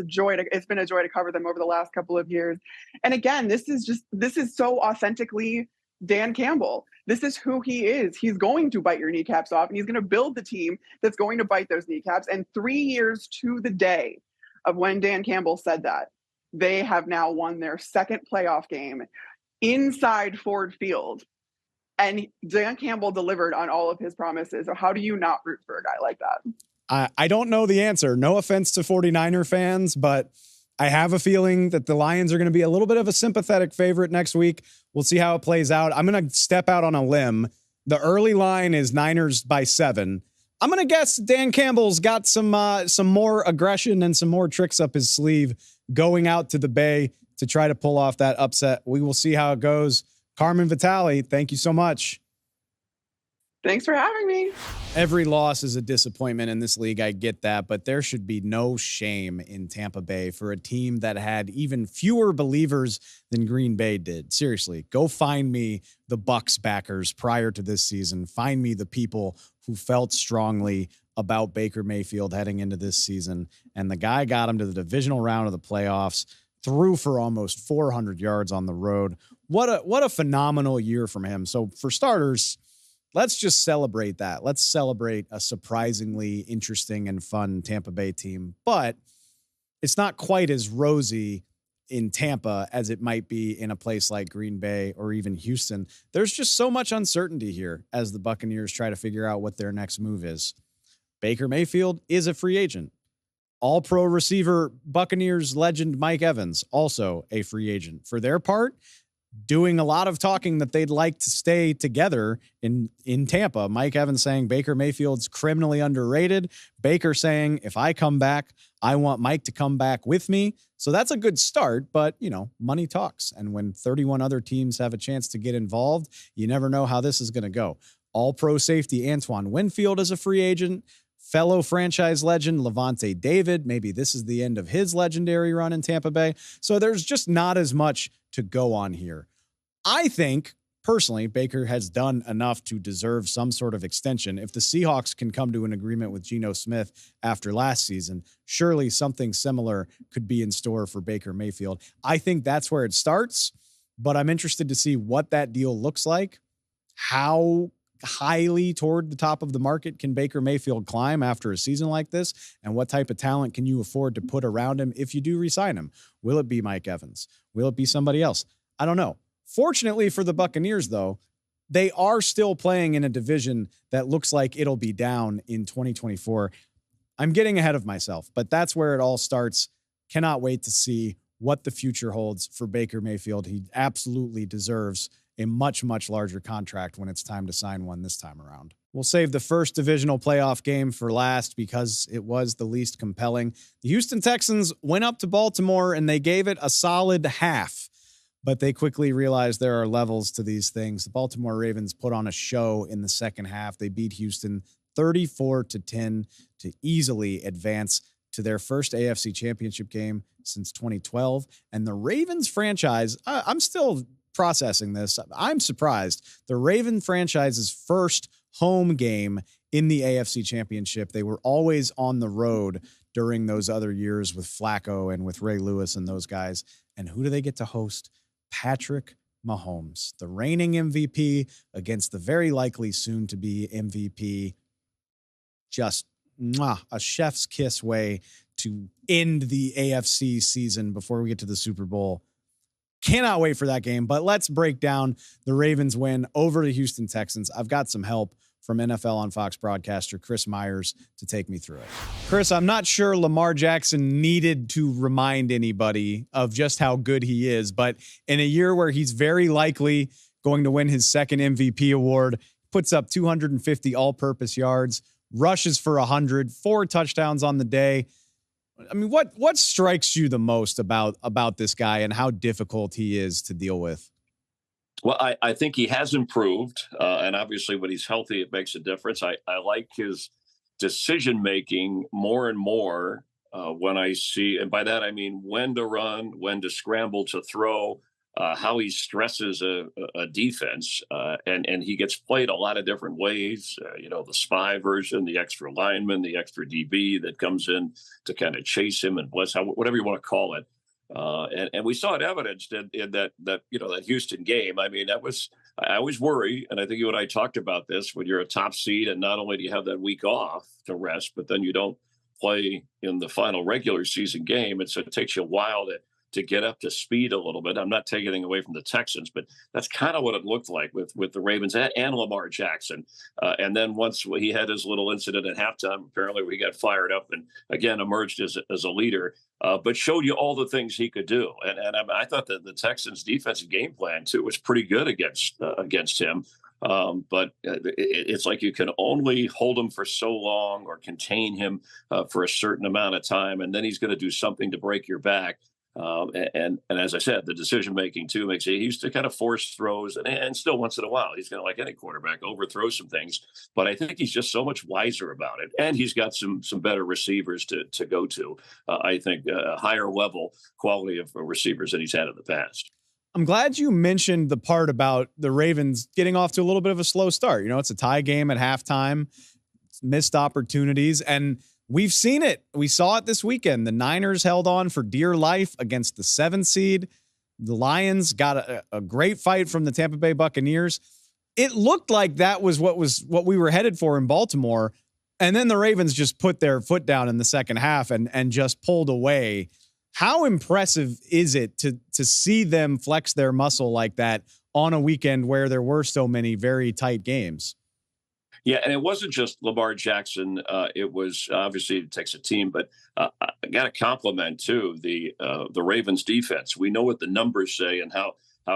been a joy to cover them over the last couple of years. And again, this is so authentically Dan Campbell. This is who he is. He's going to bite your kneecaps off, and he's going to build the team that's going to bite those kneecaps. And 3 years to the day of when Dan Campbell said that, they have now won their second playoff game inside Ford Field. And Dan Campbell delivered on all of his promises. So how do you not root for a guy like that? I don't know the answer. No offense to 49er fans, but I have a feeling that the Lions are going to be a little bit of a sympathetic favorite next week. We'll see how it plays out. I'm going to step out on a limb. The early line is Niners by 7. I'm going to guess Dan Campbell's got some more aggression and some more tricks up his sleeve going out to the Bay to try to pull off that upset. We will see how it goes. Carmen Vitali, thank you so much. Thanks for having me. Every loss is a disappointment in this league. I get that, but there should be no shame in Tampa Bay for a team that had even fewer believers than Green Bay did. Seriously, go find me the Bucs backers prior to this season. Find me the people who felt strongly about Baker Mayfield heading into this season. And the guy got him to the divisional round of the playoffs, threw for almost 400 yards on the road. What a phenomenal year from him. So for starters, let's just celebrate that. Let's celebrate a surprisingly interesting and fun Tampa Bay team. But it's not quite as rosy in Tampa as it might be in a place like Green Bay or even Houston. There's just so much uncertainty here as the Buccaneers try to figure out what their next move is. Baker Mayfield is a free agent. All-pro receiver Buccaneers legend Mike Evans, also a free agent. For their part, doing a lot of talking that they'd like to stay together in Tampa. Mike Evans saying Baker Mayfield's criminally underrated. Baker saying, if I come back, I want Mike to come back with me. So that's a good start, but, money talks. And when 31 other teams have a chance to get involved, you never know how this is going to go. All-pro safety Antoine Winfield is a free agent. Fellow franchise legend Levante David. Maybe this is the end of his legendary run in Tampa Bay. So there's just not as much to go on here. I think, personally, Baker has done enough to deserve some sort of extension. If the Seahawks can come to an agreement with Geno Smith after last season, surely something similar could be in store for Baker Mayfield. I think that's where it starts, but I'm interested to see what that deal looks like. How highly toward the top of the market can Baker Mayfield climb after a season like this? And what type of talent can you afford to put around him if you do re-sign him? Will it be Mike Evans? Will it be somebody else? I don't know. Fortunately for the Buccaneers, though, they are still playing in a division that looks like it'll be down in 2024. I'm getting ahead of myself, but that's where it all starts. Cannot wait to see what the future holds for Baker Mayfield. He absolutely deserves a much, much larger contract when it's time to sign one this time around. We'll save the first divisional playoff game for last because it was the least compelling. The Houston Texans went up to Baltimore and they gave it a solid half, but they quickly realized there are levels to these things. The Baltimore Ravens put on a show in the second half. They beat Houston 34-10 to easily advance to their first AFC Championship game since 2012. And the Ravens franchise, I'm still processing this. I'm surprised. The Raven franchise's first home game in the AFC Championship. They were always on the road during those other years with Flacco and with Ray Lewis and those guys. And who do they get to host? Patrick Mahomes, the reigning MVP against the very likely soon-to-be MVP. Just a chef's kiss way to end the AFC season before we get to the Super Bowl. Cannot wait for that game, but let's break down the Ravens win over the Houston Texans. I've got some help from NFL on Fox broadcaster Chris Myers to take me through it. Chris, I'm not sure Lamar Jackson needed to remind anybody of just how good he is, but in a year where he's very likely going to win his second MVP award, puts up 250 all-purpose yards, rushes for 100, 4 touchdowns on the day. I mean, what strikes you the most about this guy and how difficult he is to deal with? Well, I think he has improved, and obviously when he's healthy, it makes a difference. I like his decision-making more and more when I see, and by that I mean when to run, when to scramble to throw, how he stresses a defense, and he gets played a lot of different ways. The spy version, the extra lineman, the extra DB that comes in to kind of chase him and whatever you want to call it. And we saw it evidenced in that Houston game. I mean, I always worry, and I think you and I talked about this, when you're a top seed and not only do you have that week off to rest, but then you don't play in the final regular season game. And so it takes you a while to get up to speed a little bit. I'm not taking anything away from the Texans, but that's kind of what it looked like with the Ravens and Lamar Jackson. And then once he had his little incident at halftime, apparently we got fired up and again emerged as a leader, but showed you all the things he could do. And I thought that the Texans' defensive game plan too was pretty good against him. But it's like you can only hold him for so long or contain him for a certain amount of time, and then he's going to do something to break your back. And as I said, the decision making too makes it. He used to kind of force throws, and still once in a while he's going to, like any quarterback, overthrow some things. But I think he's just so much wiser about it, and he's got some better receivers to go to. I think a higher level quality of receivers than he's had in the past. I'm glad you mentioned the part about the Ravens getting off to a little bit of a slow start. It's a tie game at halftime, missed opportunities, and we've seen it. We saw it this weekend. The Niners held on for dear life against the 7th seed. The Lions got a great fight from the Tampa Bay Buccaneers. It looked like that was what we were headed for in Baltimore. And then the Ravens just put their foot down in the second half and just pulled away. How impressive is it to see them flex their muscle like that on a weekend where there were so many very tight games? Yeah, and it wasn't just Lamar Jackson. It was obviously it takes a team, but I got to compliment too the Ravens defense. We know what the numbers say and how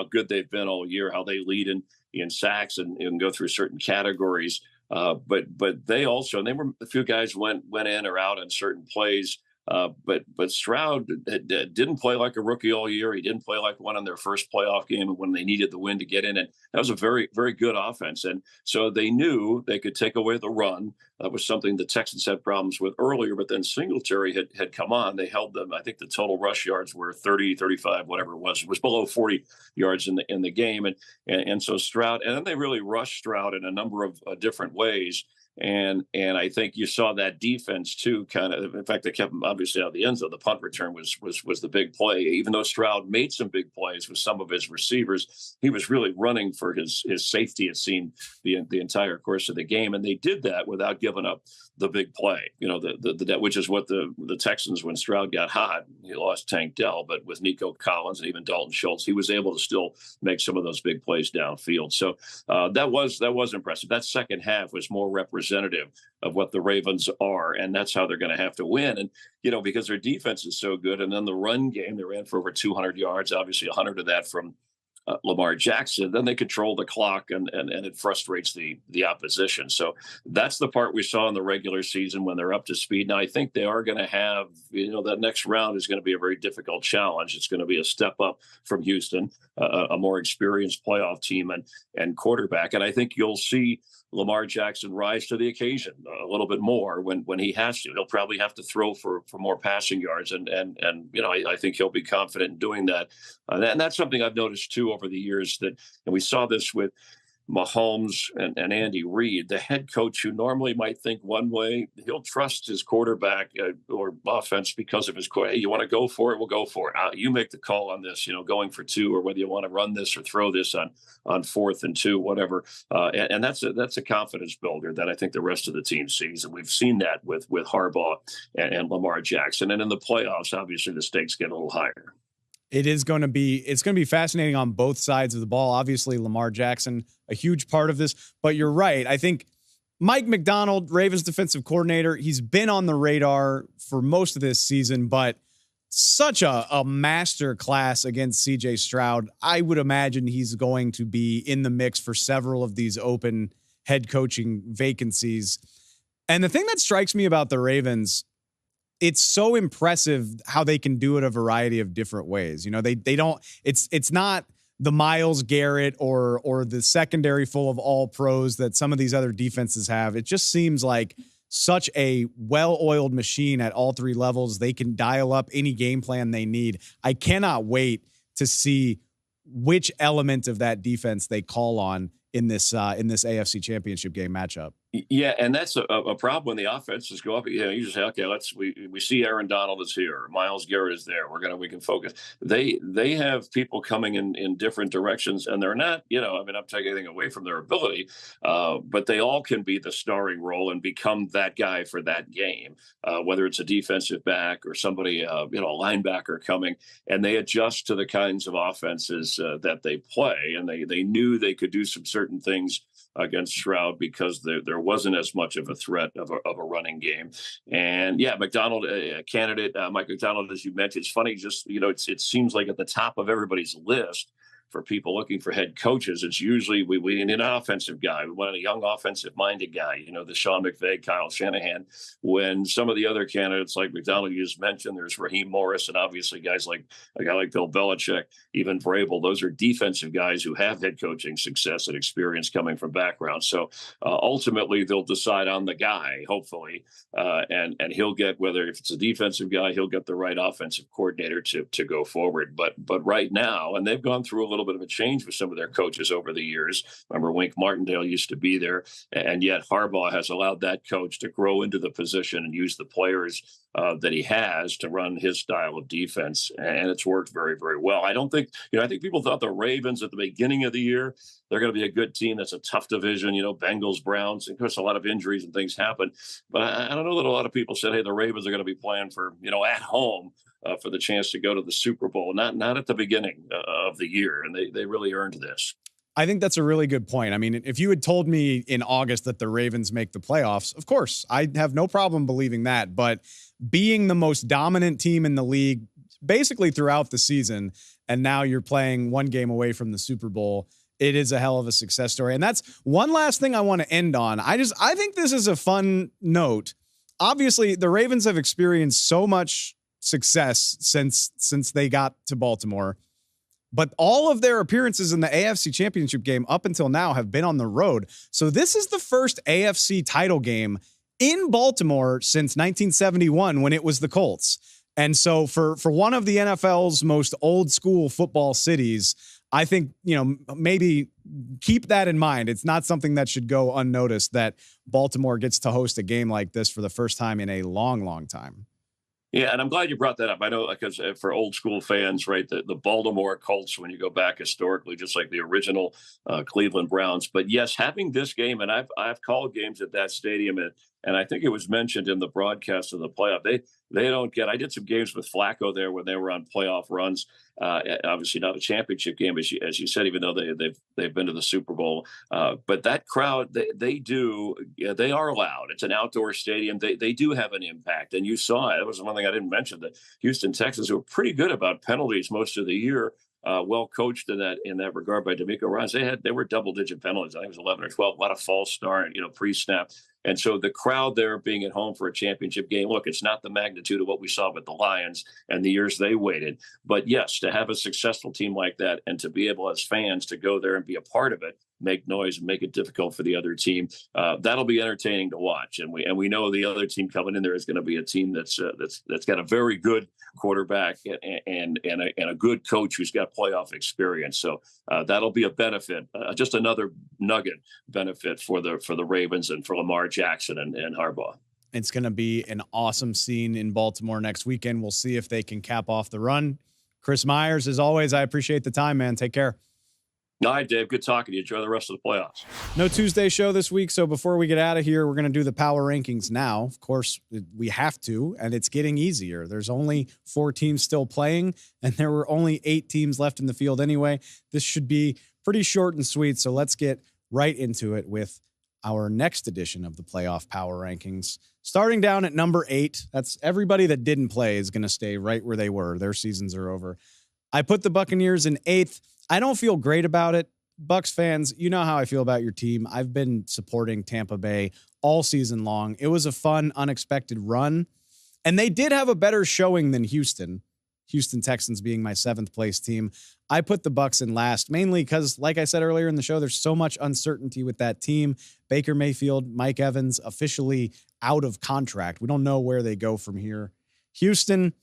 good they've been all year, how they lead in sacks and go through certain categories. But they also, and they were a few guys went in or out on certain plays. But Stroud didn't play like a rookie all year. He didn't play like one in their first playoff game when they needed the win to get in. And that was a very, very good offense. And so they knew they could take away the run. That was something the Texans had problems with earlier, but then Singletary had come on. They held them. I think the total rush yards were 30, 35, whatever it was. It was below 40 yards in the game. And so Stroud, and then they really rushed Stroud in a number of different ways. And I think you saw that defense too, kind of. In fact, they kept him obviously out of the end zone. The punt return was the big play. Even though Stroud made some big plays with some of his receivers, he was really running for his safety. It seemed the entire course of the game, and they did that without giving up the big play. Which is what the Texans, when Stroud got hot, he lost Tank Dell, but with Nico Collins and even Dalton Schultz, he was able to still make some of those big plays downfield. So that was impressive. That second half was more representative of what the Ravens are, and that's how they're going to have to win. And because their defense is so good, and then the run game, they ran for over 200 yards, obviously 100 of that from Lamar Jackson. Then they control the clock, and it frustrates the opposition. So that's the part we saw in the regular season when they're up to speed. Now I think they are going to have, that next round is going to be a very difficult challenge. It's going to be a step up from Houston, a more experienced playoff team and quarterback. And I think you'll see Lamar Jackson rise to the occasion a little bit more when he has to. He'll probably have to throw for more passing yards, and I think he'll be confident in doing that. And that's something I've noticed too over the years, and we saw this with Mahomes and Andy Reid, the head coach who normally might think one way, he'll trust his quarterback or offense because of his core. Hey, you want to go for it? We'll go for it. You make the call on this, going for 2, or whether you want to run this or throw this on 4th and 2, whatever. And that's a confidence builder that I think the rest of the team sees. And we've seen that with Harbaugh and Lamar Jackson. And in the playoffs, obviously the stakes get a little higher. It's going to be fascinating on both sides of the ball. Obviously, Lamar Jackson, a huge part of this, but you're right. I think Mike Macdonald, Ravens defensive coordinator, he's been on the radar for most of this season, but such a master class against CJ Stroud. I would imagine he's going to be in the mix for several of these open head coaching vacancies. And the thing that strikes me about the Ravens, it's so impressive how they can do it a variety of different ways. They don't, it's not the Myles Garrett or the secondary full of all pros that some of these other defenses have. It just seems like such a well-oiled machine at all 3 levels. They can dial up any game plan they need. I cannot wait to see which element of that defense they call on in this AFC Championship game matchup. Yeah, and that's a problem when the offenses go up. You just say, okay, we see Aaron Donald is here, Myles Garrett is there. We can focus. They have people coming in different directions, and they're not. I'm taking anything away from their ability, but they all can be the starring role and become that guy for that game. Whether it's a defensive back or somebody, a linebacker coming, and they adjust to the kinds of offenses that they play, and they knew they could do some certain things against Stroud because there wasn't as much of a threat of a running game. And yeah, Macdonald, candidate, Mike Macdonald, as you mentioned, it's funny, just, it seems like at the top of everybody's list for people looking for head coaches, it's usually we need an offensive guy. We want a young offensive-minded guy, the Sean McVay, Kyle Shanahan. When some of the other candidates like McDonald you just mentioned, there's Raheem Morris, and obviously guys like a guy like Bill Belichick, even Vrabel, those are defensive guys who have head coaching success and experience coming from backgrounds. So ultimately they'll decide on the guy, hopefully, and he'll get, whether if it's a defensive guy, he'll get the right offensive coordinator to go forward. But right now, and they've gone through a little bit of a change with some of their coaches over the years. Remember, Wink Martindale used to be there, and yet Harbaugh has allowed that coach to grow into the position and use the players that he has to run his style of defense, and it's worked very, very well. I don't think, I think people thought the Ravens at the beginning of the year, they're going to be a good team. That's a tough division, Bengals, Browns. Of course, a lot of injuries and things happen, but I don't know that a lot of people said, hey, the Ravens are going to be playing for, at home for the chance to go to the Super Bowl. Not at the beginning of the year, and they really earned this. I think that's a really good point. I mean, if you had told me in August that the Ravens make the playoffs, of course, I have no problem believing that. But being the most dominant team in the league basically throughout the season, and now you're playing one game away from the Super Bowl, it is a hell of a success story. And that's one last thing I want to end on. I think this is a fun note. Obviously, the Ravens have experienced so much success since they got to Baltimore. But all of their appearances in the AFC Championship game up until now have been on the road. So this is the first AFC title game in Baltimore since 1971 when it was the Colts. And so for one of the NFL's most old school football cities, I think, maybe keep that in mind. It's not something that should go unnoticed that Baltimore gets to host a game like this for the first time in a long, long time. Yeah, and I'm glad you brought that up. I know, because for old school fans, right, the Baltimore Colts, when you go back historically, just like the original Cleveland Browns. But yes, having this game, and I've called games at that stadium, and I think it was mentioned in the broadcast of the playoff. They don't get. I did some games with Flacco there when they were on playoff runs. Obviously, not a championship game, as you said, even though they've been to the Super Bowl. But that crowd, they are loud. It's an outdoor stadium. They do have an impact, and you saw it. That was one thing I didn't mention. The Houston Texans, who were pretty good about penalties most of the year. Well coached in that regard by D'Amico Ryans. They were double-digit penalties. I think it was 11 or 12. A lot of false start, pre-snap. And so the crowd there being at home for a championship game, look, it's not the magnitude of what we saw with the Lions and the years they waited. But yes, to have a successful team like that and to be able as fans to go there and be a part of it, make noise and make it difficult for the other team. That'll be entertaining to watch. And we know the other team coming in there is going to be a team that's got a very good quarterback and a good coach who's got playoff experience. So that'll be a benefit, just another nugget benefit for the Ravens and for Lamar Jackson and Harbaugh. It's going to be an awesome scene in Baltimore next weekend. We'll see if they can cap off the run. Chris Myers, as always, I appreciate the time, man. Take care. All right, Dave. Good talking to you. Enjoy the rest of the playoffs. No Tuesday show this week, so before we get out of here, we're going to do the power rankings now. Of course, we have to, and it's getting easier. There's only 4 teams still playing, and there were only 8 teams left in the field anyway. This should be pretty short and sweet, so let's get right into it with our next edition of the playoff power rankings. Starting down at number 8, that's everybody that didn't play is going to stay right where they were. Their seasons are over. I put the Buccaneers in 8th. I don't feel great about it. Bucs fans, you know how I feel about your team. I've been supporting Tampa Bay all season long. It was a fun, unexpected run. And they did have a better showing than Houston Texans being my 7th place team. I put the Bucs in last, mainly because, like I said earlier in the show, there's so much uncertainty with that team. Baker Mayfield, Mike Evans, officially out of contract. We don't know where they go from here. Houston,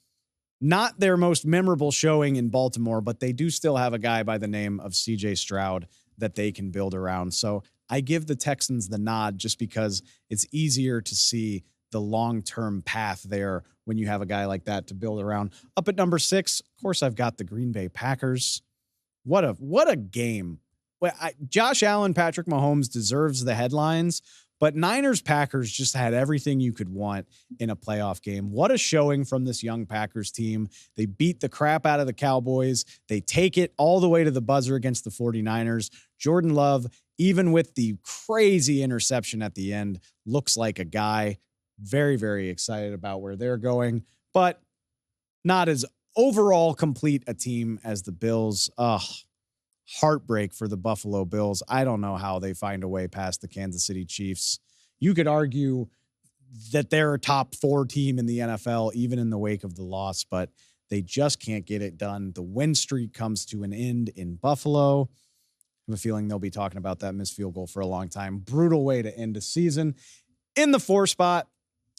not their most memorable showing in Baltimore, but they do still have a guy by the name of CJ Stroud that they can build around. So I give the Texans the nod just because it's easier to see the long-term path there when you have a guy like that to build around. Up at number 6, of course, I've got the Green Bay Packers. What a game. Well, Josh Allen, Patrick Mahomes deserves the headlines, but Niners-Packers just had everything you could want in a playoff game. What a showing from this young Packers team. They beat the crap out of the Cowboys. They take it all the way to the buzzer against the 49ers. Jordan Love, even with the crazy interception at the end, looks like a guy. Very, very excited about where they're going, but not as overall complete a team as the Bills. Heartbreak for the Buffalo Bills. I don't know how they find a way past the Kansas City Chiefs. You could argue that they're a top 4 team in the NFL, even in the wake of the loss, but they just can't get it done. The win streak comes to an end in Buffalo. I have a feeling they'll be talking about that missed field goal for a long time. Brutal way to end a season. In the 4 spot,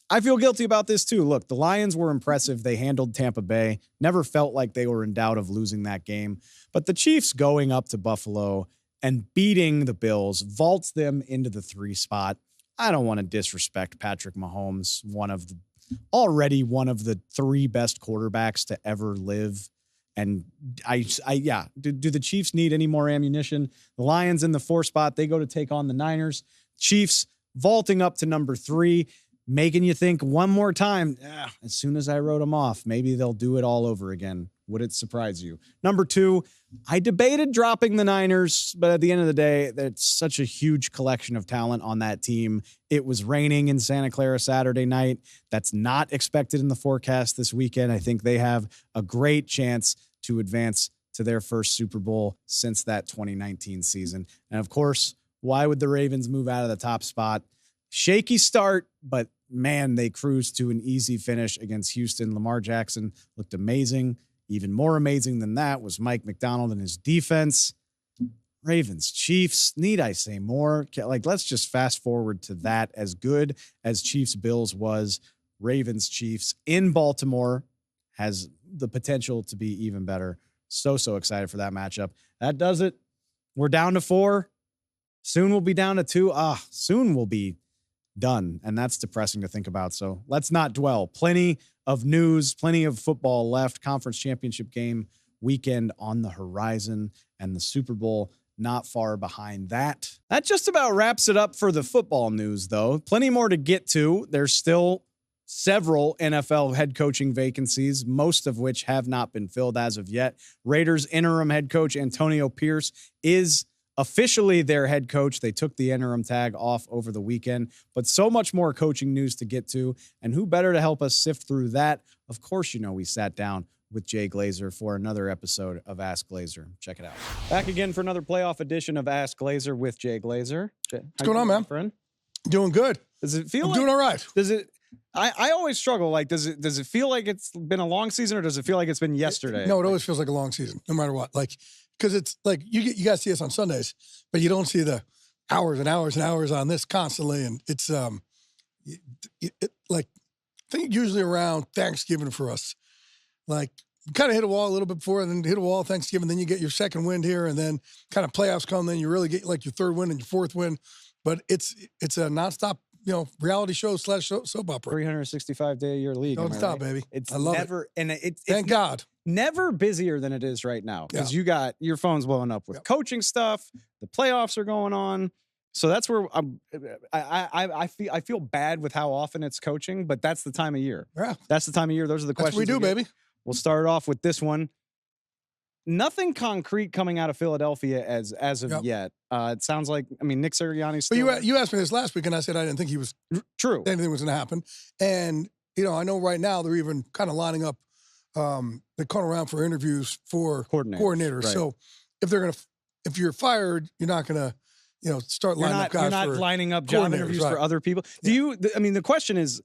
I feel guilty about this too. Look, the Lions were impressive. They handled Tampa Bay. Never felt like they were in doubt of losing that game. But the Chiefs going up to Buffalo and beating the Bills vaults them into the 3 spot. I don't want to disrespect Patrick Mahomes, already one of the 3 best quarterbacks to ever live. And do the Chiefs need any more ammunition? The Lions in the 4 spot, they go to take on the Niners. Chiefs vaulting up to number 3. Making you think one more time, as soon as I wrote them off, maybe they'll do it all over again. Would it surprise you? Number 2, I debated dropping the Niners, but at the end of the day, it's such a huge collection of talent on that team. It was raining in Santa Clara Saturday night. That's not expected in the forecast this weekend. I think they have a great chance to advance to their first Super Bowl since that 2019 season. And of course, why would the Ravens move out of the top spot? Shaky start, but man, they cruised to an easy finish against Houston. Lamar Jackson looked amazing. Even more amazing than that was Mike McDonald and his defense. Ravens, Chiefs, need I say more? Let's just fast forward to that. As good as Chiefs Bills was, Ravens Chiefs in Baltimore has the potential to be even better. So excited for that matchup. That does it. We're down to 4. Soon we'll be down to 2. Soon we'll be done. And that's depressing to think about. So let's not dwell. Plenty of news, plenty of football left. Conference championship game weekend on the horizon and the Super Bowl not far behind that. That just about wraps it up for the football news, though. Plenty more to get to. There's still several NFL head coaching vacancies, most of which have not been filled as of yet. Raiders interim head coach Antonio Pierce is officially their head coach. They took the interim tag off over the weekend, but so much more coaching news to get to. And who better to help us sift through that? Of course, we sat down with Jay Glazer for another episode of Ask Glazer. Check it out. Back again for another playoff edition of Ask Glazer with Jay Glazer. What's going on, man? Friend? Doing good. Does it feel doing all right. I always struggle. Like, does it feel like it's been a long season, or does it feel like it's been yesterday? No, it always feels like a long season, no matter what. Like, because it's like you guys see us on Sundays, but you don't see the hours and hours and hours on this constantly. And it's like, I think usually around Thanksgiving for us, like kind of hit a wall a little bit before, and then hit a wall Thanksgiving, then you get your second wind here, and then kind of playoffs come, then you really get like your third win and your fourth win. But it's a nonstop, reality show / soap opera. 365-day-a-year league. Don't stop, baby. I love it. And it's Thank God. Never busier than it is right now, because you got your phone's blowing up with coaching stuff. The playoffs are going on. So that's where I feel bad with how often it's coaching, but that's the time of year. Yeah. That's the time of year. Those are the questions we do, baby. We'll start off with this one. Nothing concrete coming out of Philadelphia as of yet. It sounds like, Nick Sirianni's still. But you asked me this last week, and I said I didn't think he was true. Anything was going to happen. And, I know right now they're even kind of lining up. They call around for interviews for coordinators. Right. So if you're fired, you're not going to, start lining up guys. You're not lining up job interviews for other people. The question is,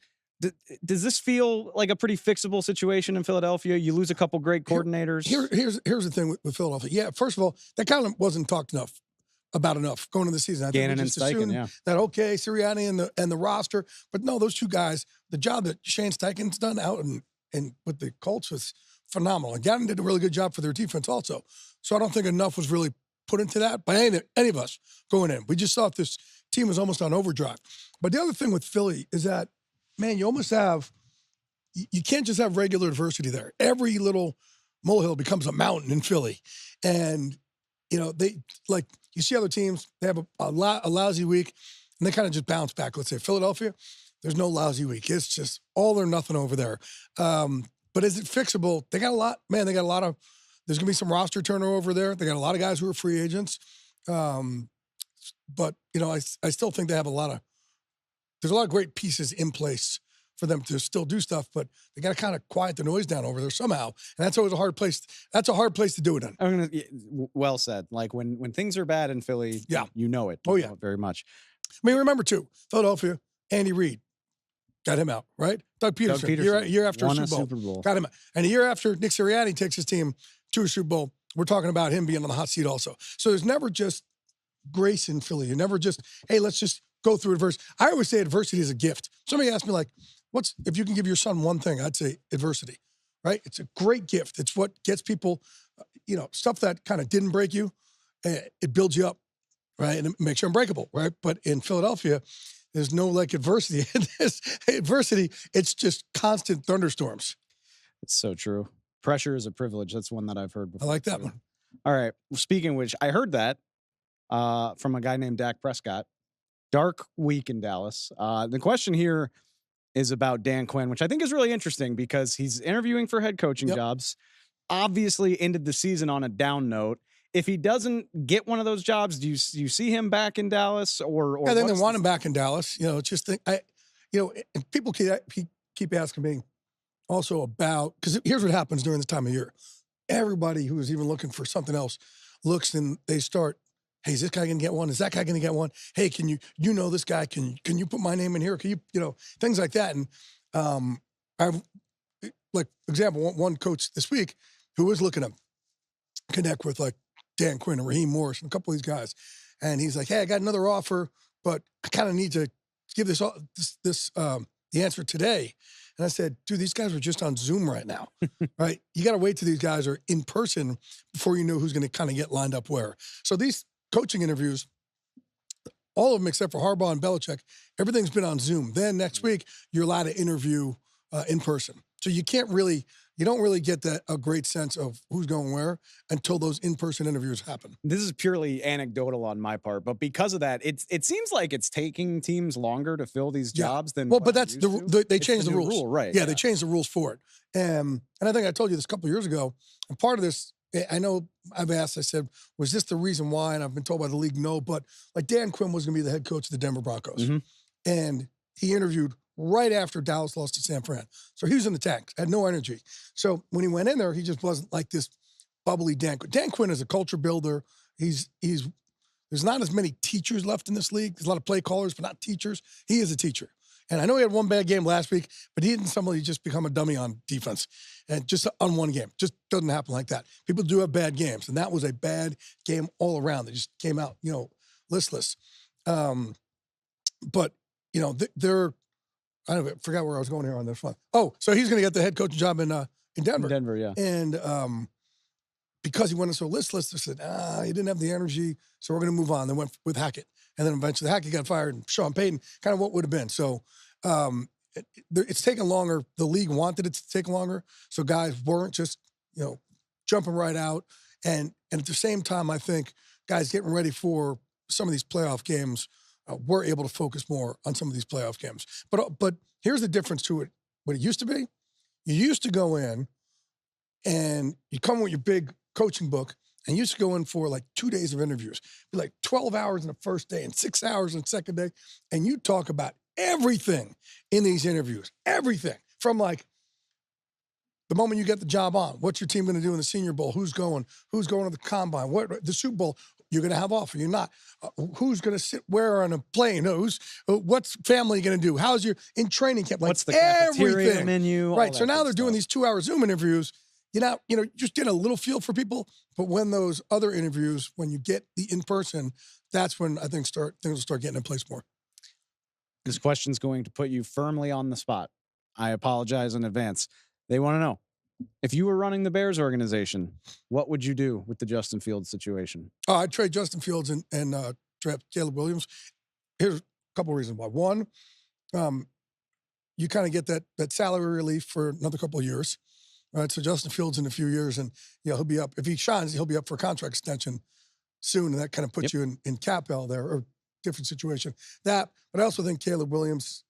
does this feel like a pretty fixable situation in Philadelphia? You lose a couple great coordinators. Here's the thing with Philadelphia. Yeah, first of all, that kind of wasn't talked about enough going into the season. I Gannon and Steichen, that Sirianni and the roster, but no, those two guys, the job that Shane Steichen's done out and with the Colts was phenomenal. And Gannon did a really good job for their defense also. So I don't think enough was really put into that by any of us going in. We just thought this team was almost on overdrive. But the other thing with Philly is that, man, you almost have, you can't just have regular adversity there. Every little molehill becomes a mountain in Philly. And, they, like, you see other teams, they have a lousy week, and they kind of just bounce back. Let's say Philadelphia, there's no lousy week. It's just all or nothing over there. But is it fixable? They got a lot, man, there's going to be some roster turnover over there. They got a lot of guys who are free agents. But, I still think they have there's a lot of great pieces in place for them to still do stuff, but they got to kind of quiet the noise down over there somehow. And that's always a hard place. That's a hard place to do it in. Well said. Like when things are bad in Philly, you know it. You know it very much. Remember too, Philadelphia, Andy Reid, got him out, right? Doug Peterson. Year after a Super Bowl. Got him out. And a year after Nick Sirianni takes his team to a Super Bowl, we're talking about him being on the hot seat also. So there's never just grace in Philly. You're never just, hey, let's just go through adversity. I always say adversity is a gift. Somebody asked me, like, if you can give your son one thing, I'd say adversity, right? It's a great gift. It's what gets people, stuff that kind of didn't break you, it builds you up, right? And it makes you unbreakable, right? But in Philadelphia, there's no adversity. Adversity, it's just constant thunderstorms. It's so true. Pressure is a privilege. That's one that I've heard before. I like that one. All right. Well, speaking of which, I heard that from a guy named Dak Prescott. Dark week in Dallas. The question here is about Dan Quinn, which I think is really interesting because he's interviewing for head coaching jobs. Obviously ended the season on a down note. If he doesn't get one of those jobs, do you see him back in Dallas or I think they want him back in Dallas. It's just and people keep asking me also about, because here's what happens during this time of year. Everybody who is even looking for something else looks and they start, hey, is this guy going to get one? Is that guy going to get one? Hey, can you this guy? Can you put my name in here? Can you, things like that. And I've, like, for example, one coach this week who was looking to connect with like Dan Quinn and Raheem Morris and a couple of these guys. And he's like, hey, I got another offer, but I kind of need to give the answer today. And I said, dude, these guys are just on Zoom right now, right? You got to wait till these guys are in person before you know who's going to kind of get lined up where. So these coaching interviews, all of them except for Harbaugh and Belichick, everything's been on Zoom. Then next week, you're allowed to interview in person. So you don't really get a great sense of who's going where until those in-person interviews happen. This is purely anecdotal on my part, but because of that, it seems like it's taking teams longer to fill these jobs than. Well, but that's they changed the rules, rule, right? Yeah, they changed the rules for it. And I think I told you this a couple of years ago. And part of this, I know I've asked. I said, was this the reason why? And I've been told by the league, no. But like Dan Quinn was going to be the head coach of the Denver Broncos, and he interviewed right after Dallas lost to San Fran. So he was in the tank, had no energy. So when he went in there, he just wasn't like this bubbly Dan Quinn. Dan Quinn is a culture builder. There's not as many teachers left in this league. There's a lot of play callers, but not teachers. He is a teacher. And I know he had one bad game last week, but he didn't suddenly just become a dummy on defense. And just on one game. Just doesn't happen like that. People do have bad games, and that was a bad game all around. They just came out, listless. But, they're – I forgot where I was going here on this one. Oh, so he's going to get the head coaching job in Denver. In Denver, yeah. And because he went so listless, they said, he didn't have the energy, so we're going to move on. They went with Hackett. And then eventually Hackett got fired, and Sean Payton, kind of what would have been. So it's taken longer. The league wanted it to take longer, so guys weren't just, jumping right out. And at the same time, I think guys getting ready for some of these playoff games were able to focus more on some of these playoff games. But here's the difference to it. What it used to be, you used to go in and you come with your big coaching book, and you used to go in for like 2 days of interviews, like 12 hours in the first day and 6 hours in the second day. And you talk about everything in these interviews, everything from like the moment you get the job on, what's your team going to do in the Senior Bowl? Who's going to the Combine? What the Super Bowl? You're going to have off or you're not. Who's going to sit where on a plane? What's family going to do? How's your in training camp? What's the cafeteria menu? Right. So now they're doing these 2 hour Zoom interviews. Just get a little feel for people. But when those other interviews, when you get the in person, that's when I think things will start getting in place more. This question's going to put you firmly on the spot. I apologize in advance. They want to know, if you were running the Bears organization, what would you do with the Justin Fields situation? I'd trade Justin Fields and draft Caleb Williams. Here's a couple of reasons why. One, you kind of get that salary relief for another couple of years. Right, so Justin Fields in a few years, and he'll be up. If he shines, he'll be up for a contract extension soon, and that kind of puts you in cap hell there, or different situation. But I also think Caleb Williams,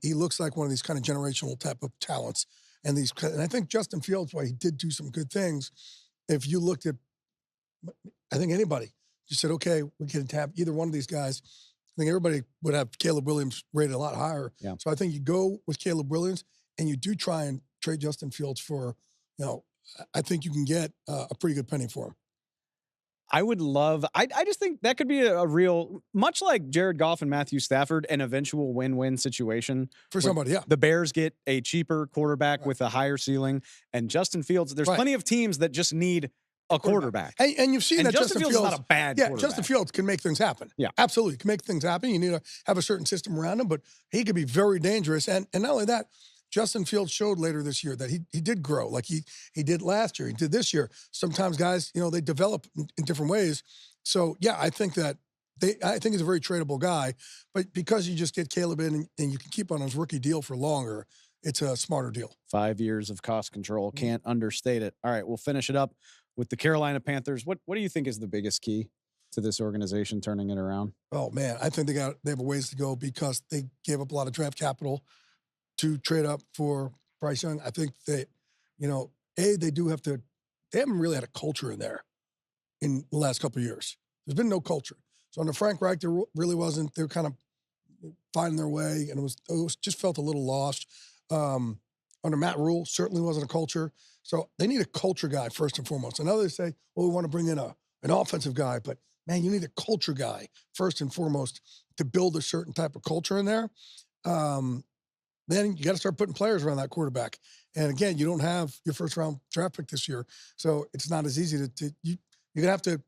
he looks like one of these kind of generational type of talents. And I think Justin Fields, while he did do some good things, if you looked at, I think anybody just said, okay, we can have either one of these guys. I think everybody would have Caleb Williams rated a lot higher. Yeah. So I think you go with Caleb Williams, and you do try and trade Justin Fields for, I think you can get a pretty good penny for him. I would love, I just think that could be a real, much like Jared Goff and Matthew Stafford, an eventual win-win situation. For somebody, yeah. The Bears get a cheaper quarterback with a higher ceiling, and Justin Fields, there's plenty of teams that just need a quarterback. And you've seen that Justin Fields is not a bad quarterback. Justin Fields can make things happen. Yeah. Absolutely. Can make things happen. You need to have a certain system around him, but he could be very dangerous. And not only that, Justin Fields showed later this year that he did grow, like he did last year. He did this year. Sometimes guys, they develop in different ways. So, yeah, I think he's a very tradable guy. But because you just get Caleb in and you can keep on his rookie deal for longer, it's a smarter deal. 5 years of cost control. Can't understate it. All right, we'll finish it up with the Carolina Panthers. What do you think is the biggest key to this organization turning it around? Oh, man, I think they have a ways to go because they gave up a lot of draft capital to trade up for Bryce Young. I think that, they haven't really had a culture in there in the last couple of years. There's been no culture. So under Frank Reich, there really wasn't. They were kind of finding their way, and it was just felt a little lost. Under Matt Rule, certainly wasn't a culture. So they need a culture guy first and foremost. And others say, well, we want to bring in an offensive guy, but man, you need a culture guy first and foremost to build a certain type of culture in there. Then you got to start putting players around that quarterback. And again, you don't have your first round draft pick this year. So it's not as easy you're going to have to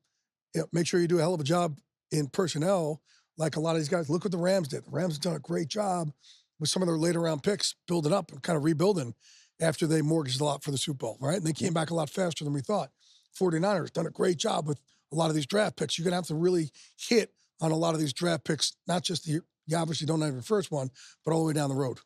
make sure you do a hell of a job in personnel like a lot of these guys. Look what the Rams did. The Rams have done a great job with some of their later round picks, building up and kind of rebuilding after they mortgaged a lot for the Super Bowl, right? And they came back a lot faster than we thought. 49ers done a great job with a lot of these draft picks. You're going to have to really hit on a lot of these draft picks, not just you obviously don't have your first one, but all the way down the road.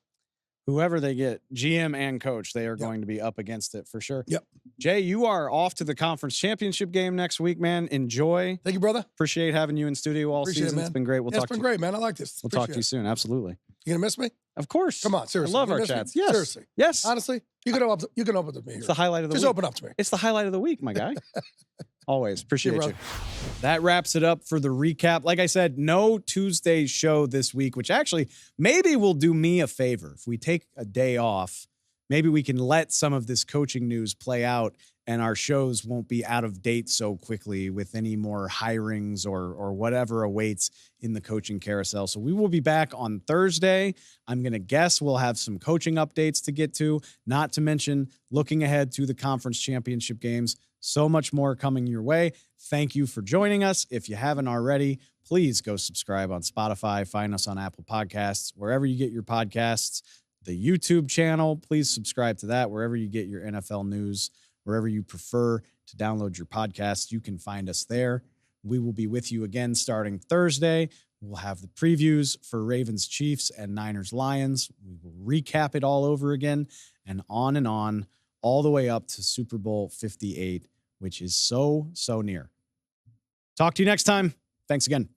Whoever they get, GM and coach, they are going to be up against it for sure. Yep. Jay, you are off to the conference championship game next week, man. Enjoy. Thank you, brother. Appreciate having you in studio all season. It's been great. It's been great, man. I like this. We'll talk to you soon. Absolutely. You gonna miss me? Of course. Come on, seriously. I love our chats. Yes. Seriously. Yes. Honestly, you can open to me here. It's the highlight of the week. Just open up to me. It's the highlight of the week, my guy. Always. Appreciate you. That wraps it up for the recap. Like I said, no Tuesday show this week, which actually maybe will do me a favor. If we take a day off, maybe we can let some of this coaching news play out and our shows won't be out of date so quickly with any more hirings or whatever awaits in the coaching carousel. So we will be back on Thursday. I'm going to guess we'll have some coaching updates to get to, not to mention looking ahead to the conference championship games. So much more coming your way. Thank you for joining us. If you haven't already, please go subscribe on Spotify. Find us on Apple Podcasts, wherever you get your podcasts. The YouTube channel, please subscribe to that. Wherever you get your NFL news, wherever you prefer to download your podcasts, you can find us there. We will be with you again starting Thursday. We'll have the previews for Ravens Chiefs and Niners Lions. We will recap it all over again and on, all the way up to Super Bowl 58, which is so near. Talk to you next time. Thanks again.